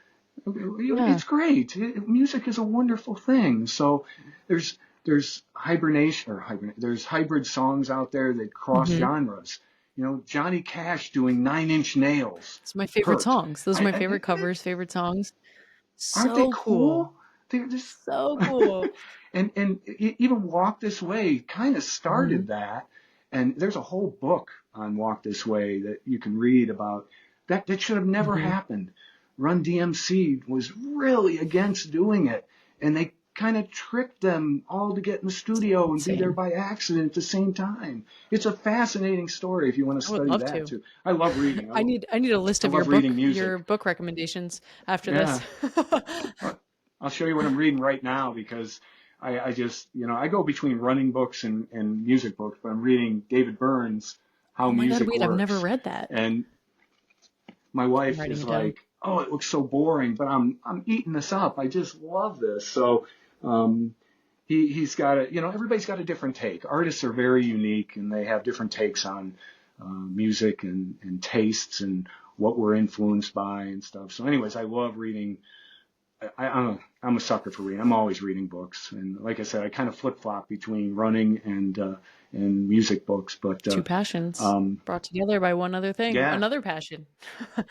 Yeah. It's great. Music is a wonderful thing. So there's there's hybrid songs out there that cross Hmm. genres. You know, Johnny Cash doing Nine Inch Nails, It's my favorite Hurt. songs. Those are my favorite covers, favorite songs. Aren't they So cool? cool. They're just So cool. and even Walk This Way kind of Hmm. started that. And there's a whole book on Walk This Way that you can read about that. That should have never Hmm. happened. Run DMC was really against doing it, and they kind of tricked them all to get in the studio and be there Insane. by accident at the same time. It's a fascinating story if you want to I would study love that to. too. I love reading. I need a list I of love reading music. your book recommendations after this. Yeah. I'll show you what I'm reading right now because I just, I go between running books and music books, but I'm reading David Byrne's How Oh my God, Music wait, I've never Works. read that. And my I'm wife writing is it down. like, "Oh, it looks so boring, but I'm eating this up. I just love this." So, he's got everybody's got a different take. Artists are very unique and they have different takes on music and tastes and what we're influenced by and stuff. So anyways, I love reading. I'm a sucker for reading. I'm always reading books, and like I said, I kind of flip flop between running and music books. But Two passions um, brought together by one other thing, yeah, another passion.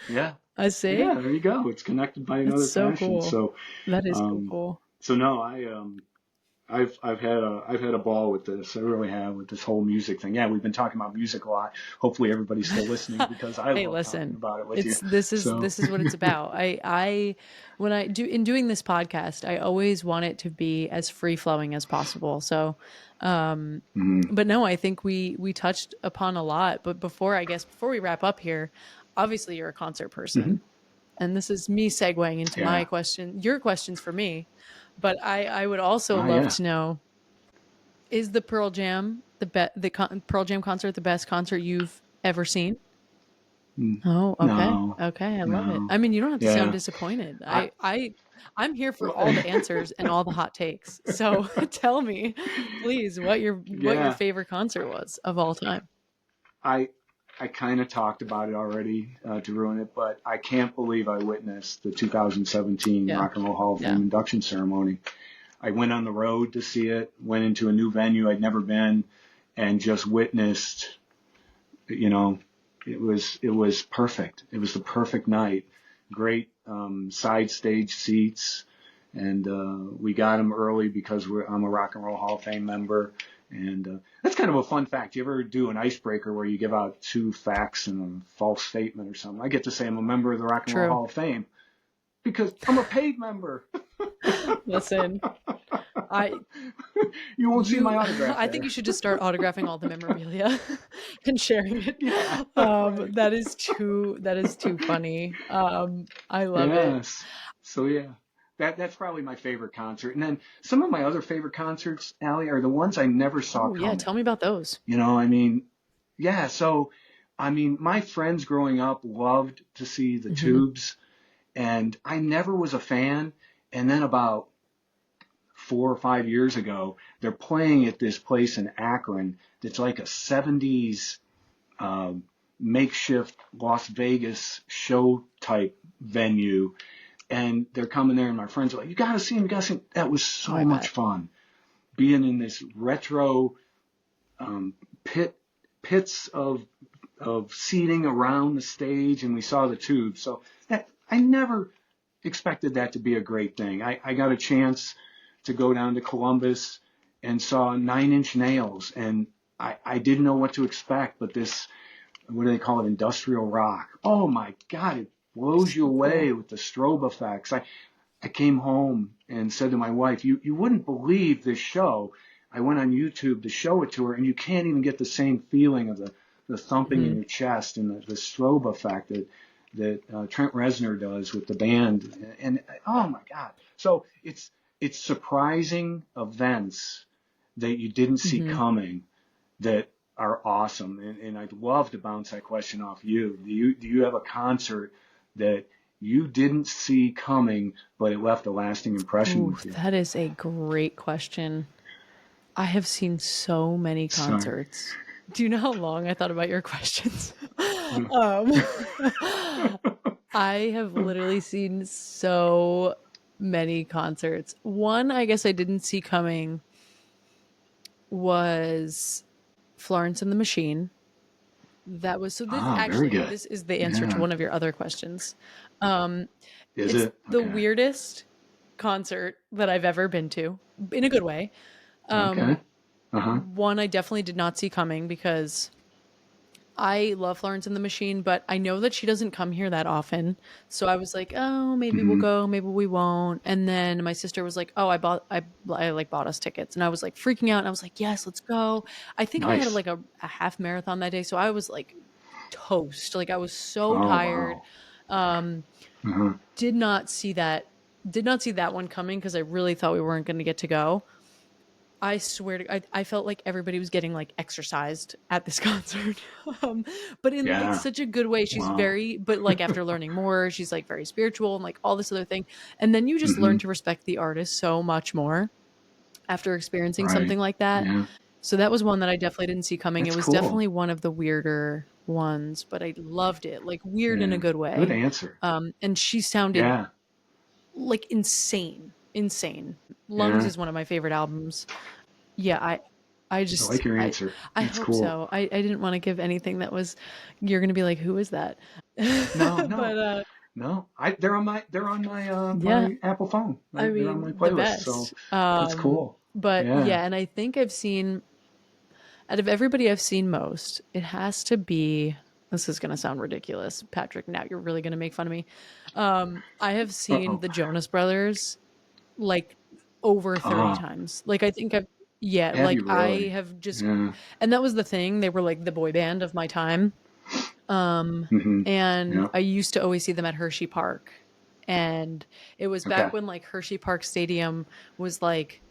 yeah, I see. yeah. There you go. It's connected by That's another so passion. cool. So That is so um, cool. so no, I've had a ball with this. I really have with this whole music thing. Yeah, we've been talking about music a lot. Hopefully everybody's still listening because I Hey, love talking listen. about it with you. It's this is So this is what it's about. I when I do in doing this podcast, I always want it to be as free flowing as possible. So, mhm, but no, I think we touched upon a lot. But before we wrap up here, obviously you're a concert mhm. person, and this is me segueing into Yeah. your questions for me. But I would also Oh love yeah. to know, is the Pearl Jam concert the best concert you've ever seen? Mm. Oh, okay. No, Okay, I love it. no. I mean, you don't have to sound Yeah. disappointed. I I'm here for all the answers and all the hot takes. So tell me, please, what your yeah. favorite concert was of all time. I I kind of talked about it already to ruin it, but I can't believe I witnessed the 2017 Yeah. Rock and Roll Hall of Yeah. Fame induction ceremony. I went on the road to see it, went into a new venue I'd never been, and just witnessed. You know, it was perfect. It was the perfect night. Great side stage seats, and we got them early because I'm a Rock and Roll Hall of Fame member. And that's kind of a fun fact. You ever do an icebreaker where you give out two facts and a false statement or something? I get to say I'm a member of the Rock and Roll True. Hall of Fame because I'm a paid member. Listen, I You won't see my you autograph I think you there. should just start autographing all the memorabilia and sharing it. Yeah, right. That is too funny. I love it. Yes. So yeah, that's probably my favorite concert. And then some of my other favorite concerts, Allie, are the ones I never saw Oh yeah, coming. tell me about those. I mean, yeah. So, I mean, my friends growing up loved to see the Hmm. Tubes, and I never was a fan. And then about 4 or 5 years ago, they're playing at this place in Akron that's like a '70s um, makeshift Las Vegas show type venue. And they're coming there, and my friends are like, "You got to see him, you got to see him." That was Oh, so I much bet. fun. being in this retro pits of seating around the stage, and we saw the tube. So that, I never expected that to be a great thing. I got a chance to go down to Columbus and saw 9 Inch Nails, and I didn't know what to expect, but this, what do they call it, industrial rock. Oh my God, it blows you away with the strobe effects. I came home and said to my wife, you wouldn't believe this show. I went on YouTube to show it to her, and you can't even get the same feeling of the thumping in your chest and the strobe effect that Trent Reznor does with the band. And oh my God. So it's surprising events that you didn't see coming that are awesome. And I'd love to bounce that question off you. Do you have a concert that you didn't see coming, but it left a lasting impression with you? That is a great question. I have seen so many concerts. Sorry. Do you know how long I thought about your questions? I have literally seen so many concerts. One, I guess I didn't see coming was Florence and the Machine. That was, so this actually, this is the answer to one of your other questions. Is it's it? the weirdest concert that I've ever been to, in a good way. One I definitely did not see coming because I love Florence and the Machine, but I know that she doesn't come here that often. So I was like, oh, maybe we'll go, maybe we won't. And then my sister was like, oh, I bought us tickets, and I was like freaking out, and I was like, yes, let's go. I think I had like a half marathon that day, so I was like toast. Like I was so tired. Wow. Did not see that one coming because I really thought we weren't going to get to go. I swear to I felt like everybody was getting like exercised at this concert. But in like such a good way. She's very, but like after learning more, she's like very spiritual and like all this other thing. And then you just learn to respect the artist so much more after experiencing something like that. Yeah. So that was one that I definitely didn't see coming. It was definitely one of the weirder ones, but I loved it. Like weird in a good way. Good answer. And she sounded like insane. Lungs is one of my favorite albums. Yeah, I just I like your answer. I hope so. I didn't want to give anything that was, you're gonna be like, who is that? No. But no. They're on my my Apple phone. I mean, they're on my playlist. So that's cool. But and I think I've seen, out of everybody I've seen most, it has to be, this is going to sound ridiculous, Patrick, now you're really going to make fun of me. I have seen the Jonas Brothers like over 30 times. Like I think I've, I have just, and that was the thing. They were like the boy band of my time. And I used to always see them at Hershey Park. And it was back when like Hershey Park Stadium was like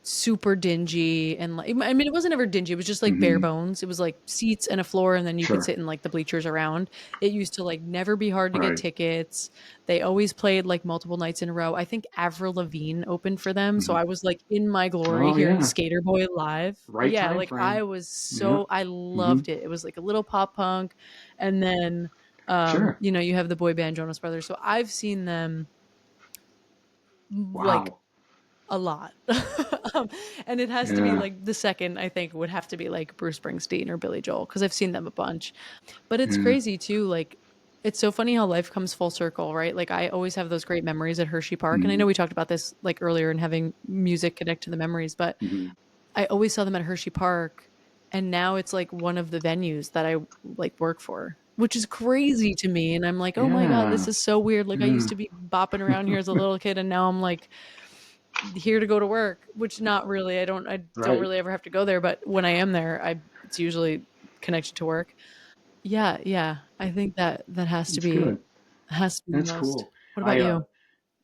super dingy, and like, I mean, it wasn't ever dingy. It was just like bare bones. It was like seats and a floor, and then you could sit in like the bleachers around. It used to like never be hard to get tickets. They always played like multiple nights in a row. I think Avril Lavigne opened for them, so I was like in my glory hearing Skater Boy live. Like frame. I was so I loved it. It was like a little pop punk, and then you know, you have the boy band Jonas Brothers. So I've seen them like a lot. And it has to be like the second, I think, would have to be like Bruce Springsteen or Billy Joel, because I've seen them a bunch. But it's crazy too, like it's so funny how life comes full circle, right? Like I always have those great memories at Hershey Park, and I know we talked about this like earlier and having music connect to the memories, but I always saw them at Hershey Park, and now it's like one of the venues that I like work for, which is crazy to me. And I'm like, oh my God, this is so weird. Like I used to be bopping around here as a little kid, and now I'm like here to go to work, which not really, I don't really ever have to go there, but when I am there, it's usually connected to work. I think that has to be good. Has to be That's most. Cool. What about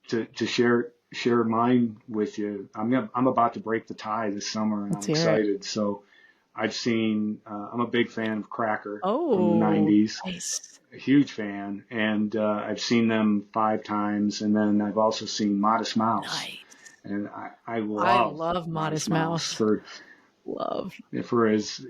you? To share mine with you, I'm about to break the tie this summer, and I'm excited. So I've seen, I'm a big fan of Cracker from the 90s. Nice. A huge fan, and I've seen them 5 times, and then I've also seen Modest Mouse. Nice. And I love Modest Mouse. For as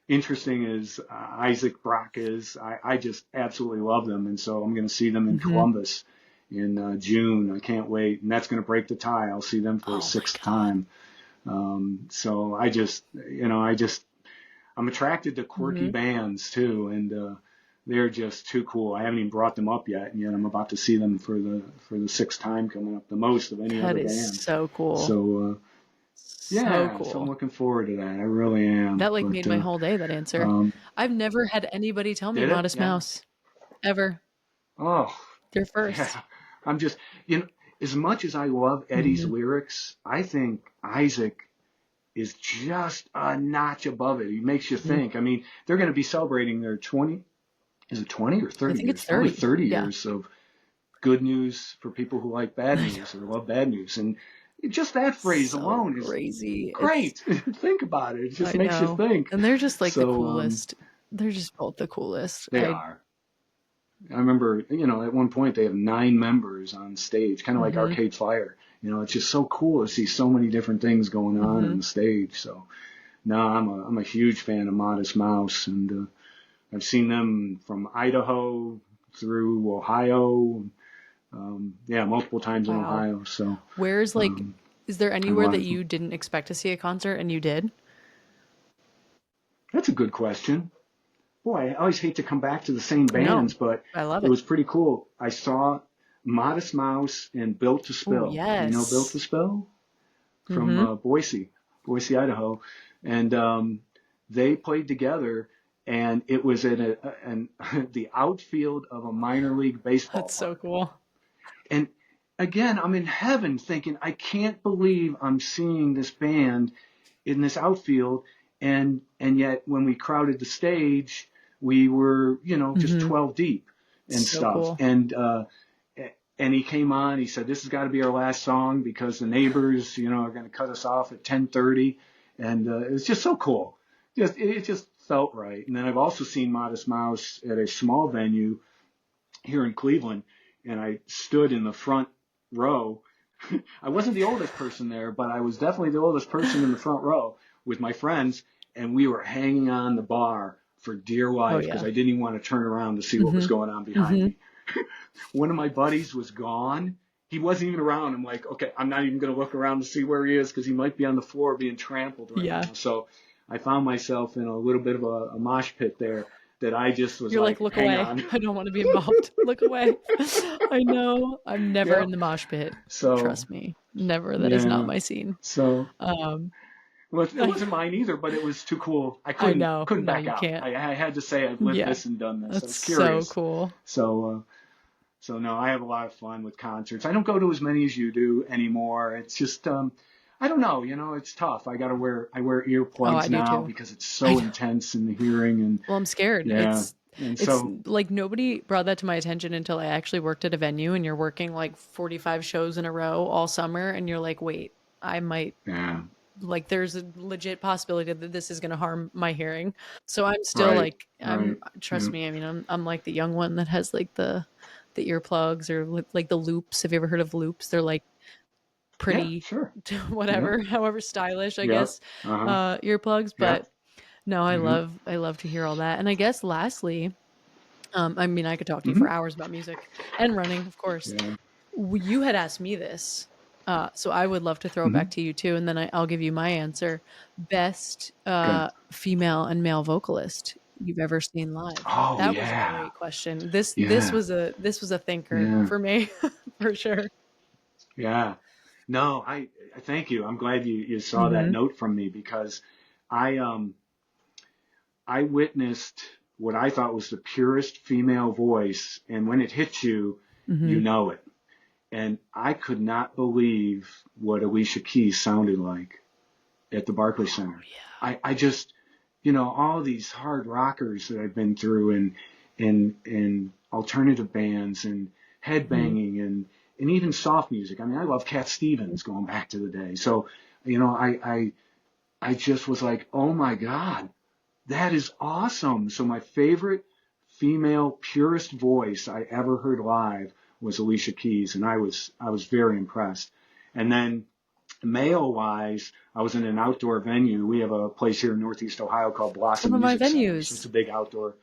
interesting as Isaac Brock is, I just absolutely love them. And so I'm going to see them in Columbus in June. I can't wait. And that's going to break the tie. I'll see them for a 6th time. So I'm attracted to quirky bands too, and they're just too cool. I haven't even brought them up yet, and yet I'm about to see them for the sixth time coming up, the most of any That other is band. so cool. So So cool. so I'm looking forward to that. I really am. That like made my whole day, that answer. I've never had anybody tell me Did it? Modest Yeah. Mouse. Ever. Oh, You're first. yeah. I'm just, as much as I love Eddie's lyrics, I think Isaac is just a notch above it. He makes you think. I mean, they're going to be celebrating their 20, is it 20 or 30 I think years? it's 30. Probably 30 Yeah. years of good news for people who like bad news or love bad news. And just that phrase So alone is crazy. great. Think about it. It just I makes know. you think. And they're just like the So, coolest. They're just both the coolest. They are. I remember, at one point they have 9 members on stage, kind of like Arcade Fire. It's just so cool to see so many different things going on the stage. So, no, I'm a huge fan of Modest Mouse, and I've seen them from Idaho through Ohio, multiple times in Ohio. So, where's is there anywhere that you didn't expect to see a concert and you did? That's a good question. Boy, I always hate to come back to the same bands, but I love it was pretty cool. I saw Modest Mouse and Built to Spill. Ooh, yes. You know Built to Spill? From Boise, Idaho. And they played together, and it was in the outfield of a minor league baseball That's so cool. And again, I'm in heaven thinking, I can't believe I'm seeing this band in this outfield. And yet when we crowded the stage, we were, just 12 deep and So stuff. cool. And he came on, he said, this has got to be our last song because the neighbors, are going to cut us off at 10:30. And it was just so cool. It just felt right. And then I've also seen Modest Mouse at a small venue here in Cleveland, and I stood in the front row. I wasn't the oldest person there, but I was definitely the oldest person in the front row with my friends, and we were hanging on the bar for dear life because I didn't even want to turn around to see what was going on behind me. One of my buddies was gone. He wasn't even around. I'm like, okay, I'm not even going to look around to see where he is because he might be on the floor being trampled right now. So I found myself in a little bit of a mosh pit there that I just was look hang away. on. I don't want to be involved. Look away. I know. I'm never in the mosh pit. So trust me. Never. That is not my scene. So well, it wasn't mine either, but it was too cool. I couldn't back out. Can't. I had to say I've lived this and done this. That's I was curious. so cool. So no, I have a lot of fun with concerts. I don't go to as many as you do anymore. It's just I don't know, it's tough. I wear earplugs now because it's so intense in the hearing, and well, I'm scared. Yeah. It's like nobody brought that to my attention until I actually worked at a venue, and you're working like 45 shows in a row all summer, and you're like, wait, I might like there's a legit possibility that this is going to harm my hearing. So I'm still trust me. I mean, I'm like the young one that has like the earplugs or like the loops. Have you ever heard of loops? They're like pretty, whatever, however stylish, I guess, earplugs. But no, I love to hear all that. And I guess lastly, I mean, I could talk to you for hours about music and running, of course. You had asked me this. So I would love to throw it back to you too, and then I'll give you my answer. Best female and male vocalist you've ever seen live. Oh, that was a great question. This was a thinker for me, for sure. Yeah. No, I thank you. I'm glad you saw that note from me because I witnessed what I thought was the purest female voice, and when it hits you, you know it. And I could not believe what Alicia Keys sounded like at the Barclays Center. I just, all these hard rockers that I've been through and alternative bands and headbanging and even soft music. I mean, I love Cat Stevens going back to the day. So, I just was like, oh my God, that is awesome. So my favorite female purest voice I ever heard live was Alicia Keys, and I was very impressed. And then male-wise, I was in an outdoor venue. We have a place here in Northeast Ohio called Blossom Some of my Music Center. venues. So it's a big outdoor.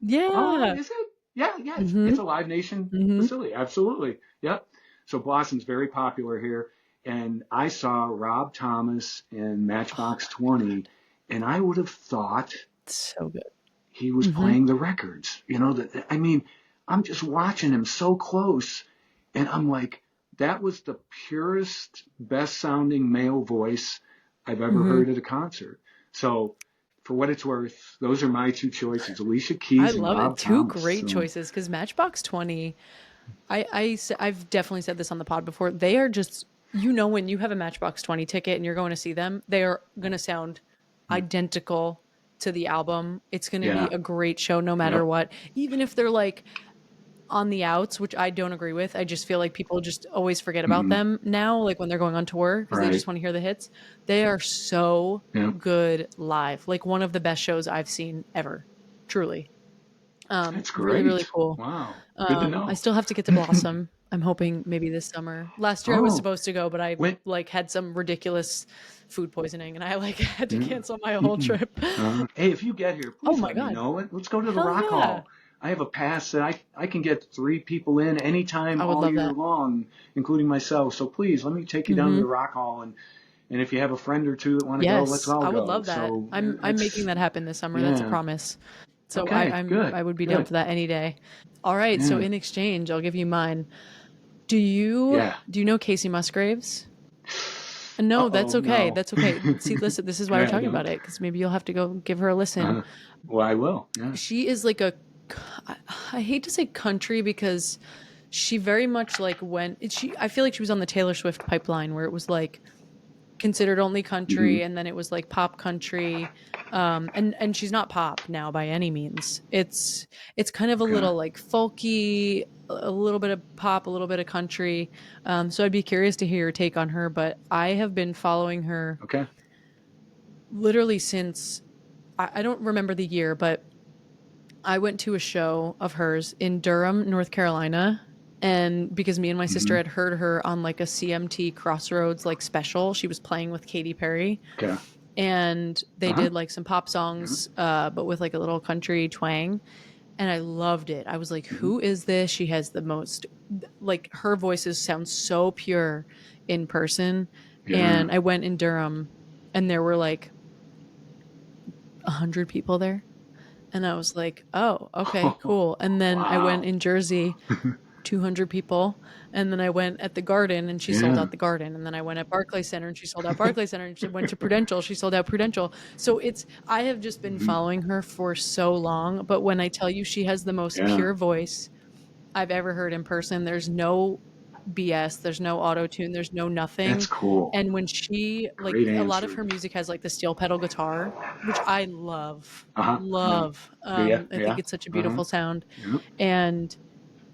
Yeah. Oh, is it? Yeah. It's a Live Nation facility. Absolutely. Yep. So Blossom's very popular here. and I saw Rob Thomas and Matchbox 20, and I would have thought So good. he was playing the records. I mean, I'm just watching him so close, and I'm like, that was the purest, best sounding male voice I've ever heard at a concert. So, for what it's worth, those are my two choices: Alicia I Keys and love Rob it. Two Thomas. great choices, because Matchbox 20, I've definitely said this on the pod before. They are just, when you have a Matchbox 20 ticket and you're going to see them, they are going to sound identical to the album. It's going to Yeah. be a great show no matter what. Even if they're like on the outs, which I don't agree with. I just feel like people just always forget about them now, like when they're going on tour, because they just want to hear the hits. They are so good live. Like one of the best shows I've seen ever. Truly. That's great. Really, really cool. Wow. Good to know. I still have to get to Blossom. I'm hoping maybe this summer. Last year I was supposed to go, but I had some ridiculous food poisoning, and I had to cancel my whole trip. Hey, if you get here, please let me know. Let's go to the Rock Hall. I have a pass that I can get 3 people in anytime all year long, including myself. So please let me take you down to the Rock Hall, and if you have a friend or two that want to go, let's all go. I would love that. So, I'm making that happen this summer. That's a promise. So okay, I would be down for that any day. All right. So in exchange, I'll give you mine. Do you know Casey Musgraves? No, that's okay. No. That's okay. See, listen, this is why we're talking about it, because maybe you'll have to go give her a listen. Well, I will. Yeah. She is like I hate to say country, because she very much I feel like she was on the Taylor Swift pipeline, where it was like considered only country, and then it was like pop country, and she's not pop now by any means. It's kind of a little like folky, a little bit of pop, a little bit of country. So I'd be curious to hear your take on her, but I have been following her literally since I don't remember the year, but I went to a show of hers in Durham, North Carolina. And because me and my sister had heard her on like a CMT Crossroads like special, she was playing with Katy Perry. Okay. And they did like some pop songs, but with like a little country twang. And I loved it. I was like, who is this? She has the most, like, her voices sound so pure in person. And I went in Durham, and there were like 100 people there. And I was like, oh, okay, cool. And then I went in Jersey, 200 people. And then I went at the Garden, and she sold out the Garden. And then I went at Barclays Center, and she sold out Barclays Center. And she went to Prudential, she sold out Prudential. So I have just been following her for so long. But when I tell you she has the most pure voice I've ever heard in person, there's no BS, there's no auto-tune, there's no nothing. That's cool. And when she, like, a lot of her music has like the steel pedal guitar, which I love. I think it's such a beautiful sound. And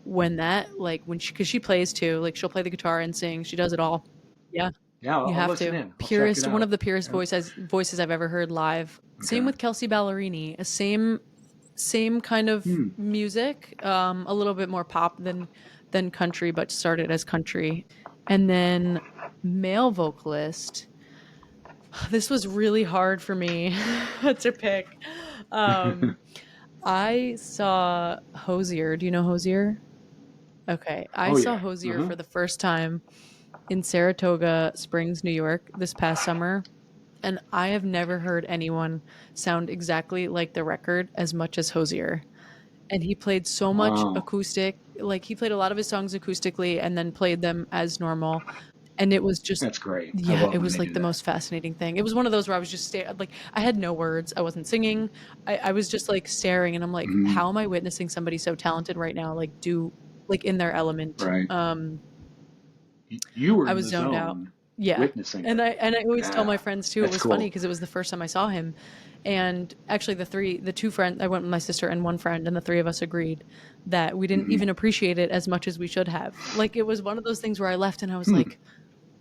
when that, like, because she plays too, like, she'll play the guitar and sing, she does it all. You have to. Purest, one of the purest voices I've ever heard live. Same with Kelsey Ballerini. Same kind of music, a little bit more pop than country, but started as country. And then male vocalist, this was really hard for me to pick. I saw Hozier. Do you know Hozier? Okay. I saw Hozier for the first time in Saratoga Springs, New York this past summer. And I have never heard anyone sound exactly like the record as much as Hozier. And he played so much acoustic. Like, he played a lot of his songs acoustically and then played them as normal. And it was just... That's great. Yeah, it was like the most fascinating thing. It was one of those where I was just like, I had no words. I wasn't singing. I was just like staring, and I'm like, how am I witnessing somebody so talented right now? Like, in their element. Right. You were I was zoned out. Yeah. Witnessing and I always tell my friends too. That's it was cool. funny because it was the first time I saw him. And actually the two friends, I went with my sister and one friend, and the three of us agreed that we didn't even appreciate it as much as we should have. Like, it was one of those things where I left and I was like,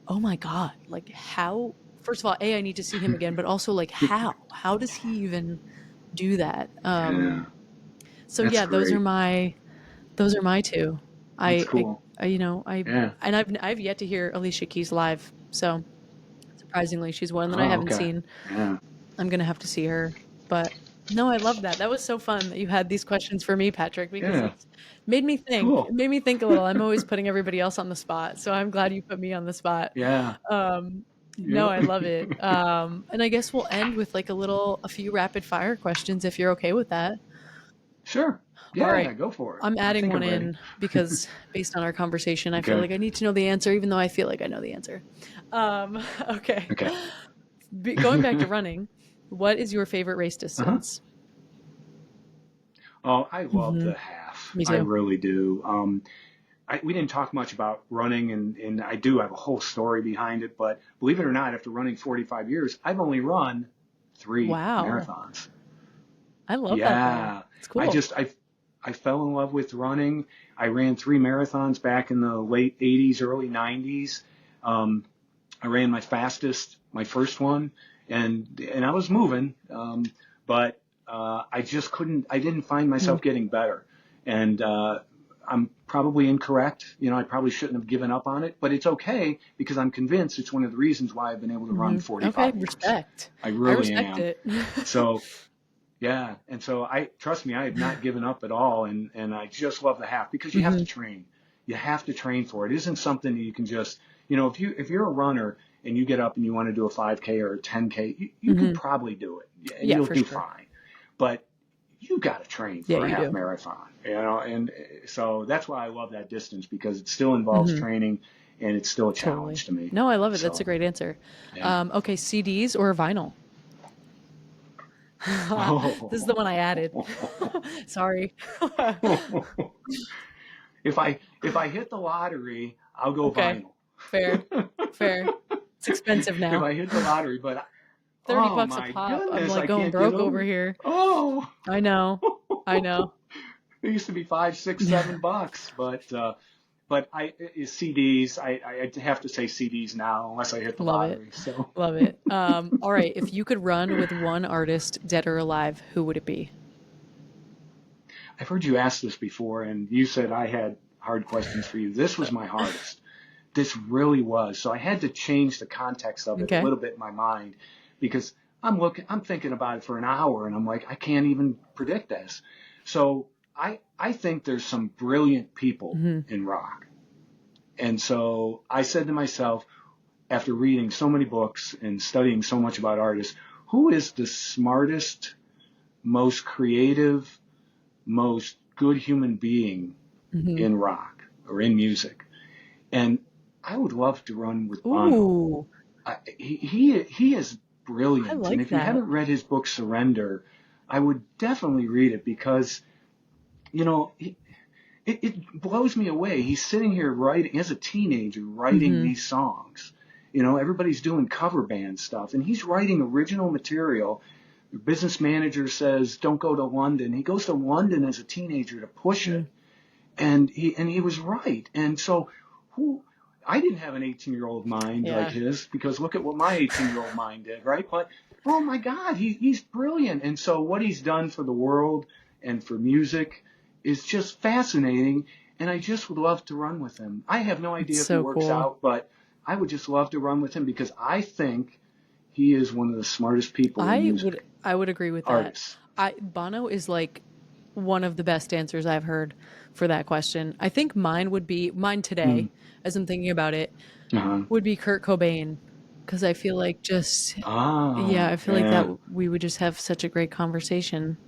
oh my God, like, how, first of all, I need to see him again, but also, like, how does he even do that? So That's yeah, great. those are my two. That's cool. And I've yet to hear Alicia Keys live. So surprisingly, she's one that I haven't seen. Yeah. I'm going to have to see her, but No, I love that. That was so fun that you had these questions for me, Patrick, because Yeah, it's made me think. It cool. made me think a little. I'm always putting everybody else on the spot, so I'm glad you put me on the spot. Yeah. No, Yep. I love it. And I guess we'll end with like a few rapid fire questions if you're okay with that. Sure. All Yeah, right. go for it. I'm I adding think one I'm ready. in because based on our conversation, I feel Okay. like I need to know the answer, even though I feel like I know the answer. Okay. Okay. Going back to running, what is your favorite race Uh-huh. distance? Oh, I love Hmm. the half. Me I too. really do. We didn't talk much about running, and I do have a whole story behind it. But believe it or not, after running 45 years, I've only run 3 Wow. marathons. I love that though. Yeah, It's cool. I fell in love with running. I ran 3 marathons back in the late 80s, early 90s. Um, I ran my fastest, my first one, and I was moving, but I just couldn't. I didn't find Mhm. myself getting better, and I'm probably incorrect. I probably shouldn't have given up on it, but it's okay because I'm convinced it's one of the reasons why I've been able to run Okay, 45 years. respect. I I really respect am. it. So yeah, and so I trust me, I have not given up at all, and I just love the half because you have to Hmm. train. You have to train for it. It isn't something that you can just, if you're a runner and you get up and you want to do a 5K or a 10K, you could Hmm. probably do it, and Yeah, you'll for do sure. fine. But you got to train Yeah, for a you half do. marathon, and so that's why I love that distance because it still involves Hmm. training and it's still a Totally. challenge to me. No, I love it. That's a So great answer. yeah. Okay, CDs or vinyl? This is the one I added. Sorry. If I hit the lottery, I'll go Okay, vinyl. fair, fair. It's expensive If now. I hit the lottery, but 30 oh bucks a my pop. I'm goodness, like I going can't get broke over over. here. Oh, I know. I know. it used to be 5, 6, $7, but CDs. I have to say CDs now, unless I hit the Love it. lottery. So Love it. All right. If you could run with one artist, dead or alive, who would it be? I've heard you ask this before, and you said I had hard questions for you. This was my hardest. This really was. So I had to change the context of it a Okay. little bit in my mind because I'm thinking about it for an hour and I'm like, I can't even predict this. So I think there's some brilliant people Hmm. in rock. And so I said to myself, after reading so many books and studying so much about artists, who is the smartest, most creative, most good human being Hmm. in rock or in music? And I would love to run with Bono. Ooh, He is I brilliant, and like if you that. haven't read his book Surrender, I would definitely read it because you know it blows me away. He's sitting here writing as a teenager, writing Hmm. these songs. Everybody's doing cover band stuff, and he's writing original material. The business manager says, "Don't go to London." He goes to London as a teenager to push Hmm. it, and he was right. And so who I didn't have an 18-year-old mind like Yeah. his because look at what my 18-year-old mind did, right? But oh my God, he's brilliant. And so what he's done for the world and for music is just fascinating. And I just would love to run with him. I have no It's idea if he so works cool. out, but I would just love to run with him because I think he is one of the smartest people in I would music, I would agree with that. artists. Bono is like one of the best answers I've heard for that question. I think mine Mm. today, as I'm thinking about it, Uh-huh. would be Kurt Cobain because I feel like just yeah, Oh, I feel like that yeah, we would just have such a great conversation.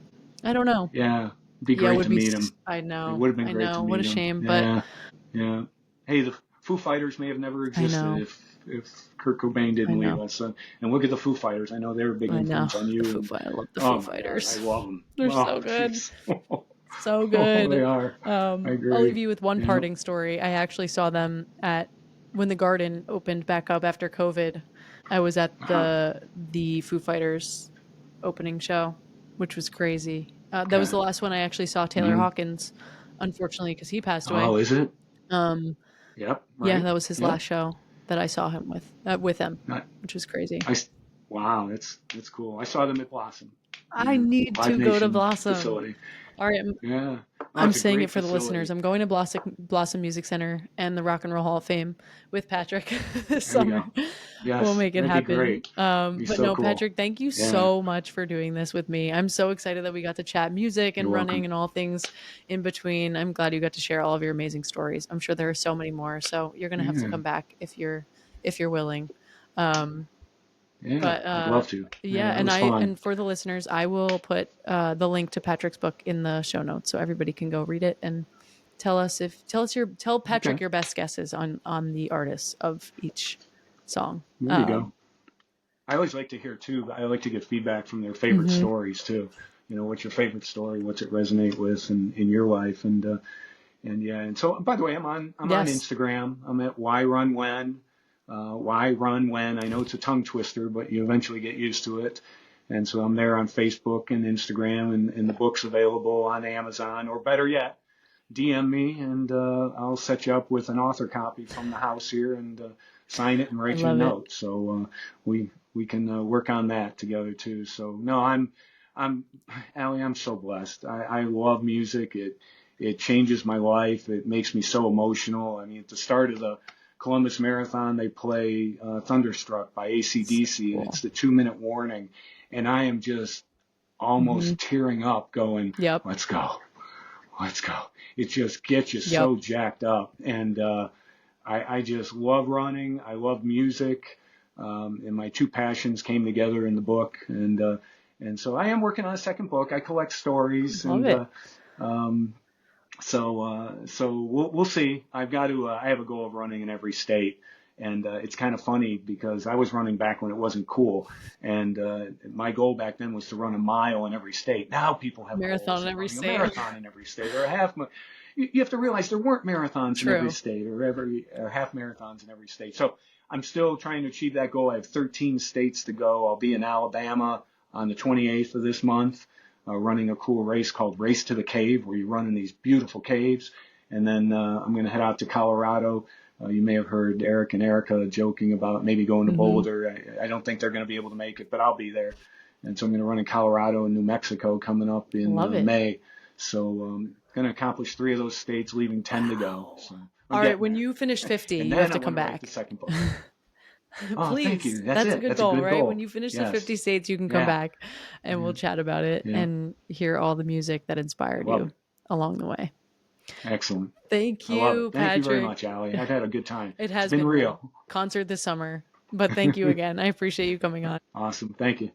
I don't know. yeah. Be Yeah, it great would to be. meet him. I It know. would have been I great to know. What a meet him. shame, but Yeah, yeah. Hey, the Foo Fighters may have never I existed know. if Kurt Cobain I didn't leave know. us. And look at the Foo Fighters. I know they're a big I know. influence on The you. Foo And Fighters. I love the Foo oh my God, I Fighters. love them. They're Oh, so good. jeez. So Oh, they good. are. I I'll leave agree. you with one Yeah. parting story. I actually saw them at when the Garden opened back up after COVID. I was at Uh-huh. the Foo Fighters opening show, which was crazy. That was Okay. the last one I actually saw Taylor Hmm. Hawkins, unfortunately, because he passed away. Oh, is it? Um, Yep. yeah, Right. that was his Yep. last show that I saw him with him, I, which was crazy. I, wow, that's cool. I saw them at Blossom. I need Live to go to Nation Blossom. facility. All right, Yeah. Oh, I'm it's a saying great it for the listeners. facility. I'm going to Blossom Music Center and the Rock and Roll Hall of Fame with Patrick this There you summer. go. We'll Yes, make it that'd be happen. great. Be But so no, cool. Patrick, thank you Yeah. so much for doing this with me. I'm so excited that we got to chat music You're and running welcome. and all things in between. I'm glad you got to share all of your amazing stories. I'm sure there are so many more. So you're gonna have to Yeah. come back if you're willing. Um, Yeah. but I'd love to. yeah, Yeah, that was fun. and for the listeners, I will put the link to Patrick's book in the show notes so everybody can go read it and tell Patrick Okay. your best guesses on the artists of each song. There you go. I always like to hear too. I like to get feedback from their favorite Mhm. stories too. What's your favorite story? What's it resonate with in your life? And yeah. And so, by the way, I'm on Yes. Instagram. I'm at Why Run When. Why Run When. I know it's a tongue twister, but you eventually get used to it. And so I'm there on Facebook and Instagram, and the book's available on Amazon, or better yet, DM me and I'll set you up with an author copy from the house here and sign it and I write you a love it. note. So we can work on that together too. So no, I'm Allie, I'm so blessed. I love music. It changes my life. It makes me so emotional. I mean, at the start of the Columbus Marathon, they play Thunderstruck by AC/DC, and Cool. it's the 2-minute warning, and I am just almost tearing up, going, Yep. "Let's go." Let's go. It just gets you Yep. so jacked up. And I just love running. I love music. And my two passions came together in the book. And so I am working on a second book. I collect stories. Love And it. so we'll see. I have a goal of running in every state. And it's kind of funny because I was running back when it wasn't cool. And my goal back then was to run a mile in every state. Now people have Marathon goals in of every running a state. marathon in every state or a half. You have to realize there weren't marathons in every True. state or half marathons in every state. So I'm still trying to achieve that goal. I have 13 states to go. I'll be in Alabama on the 28th of this month, running a cool race called Race to the Cave, where you run in these beautiful caves. And then I'm going to head out to Colorado. You may have heard Eric and Erica joking about maybe going to Boulder. I don't think they're going to be able to make it, but I'll be there. And so I'm going to run in Colorado and New Mexico coming up in Love it. May. So going to accomplish 3 of those states, leaving 10 to go. So All right, when you finish 50, and you then have to I come want to write back. the second book. Oh, thank Please. you. That's a it. good That's goal, a good right? goal. When you finish the Yes. 50 states, you can come Yeah. back and we'll chat about it Yeah. and hear all the music that inspired Love you it. along the way. Excellent. Thank I love you, it. Thank you very Patrick. much, Allie. I've had a good time. It It's has been been real. concert this summer, but thank you again. I appreciate you coming on. Awesome. Thank you.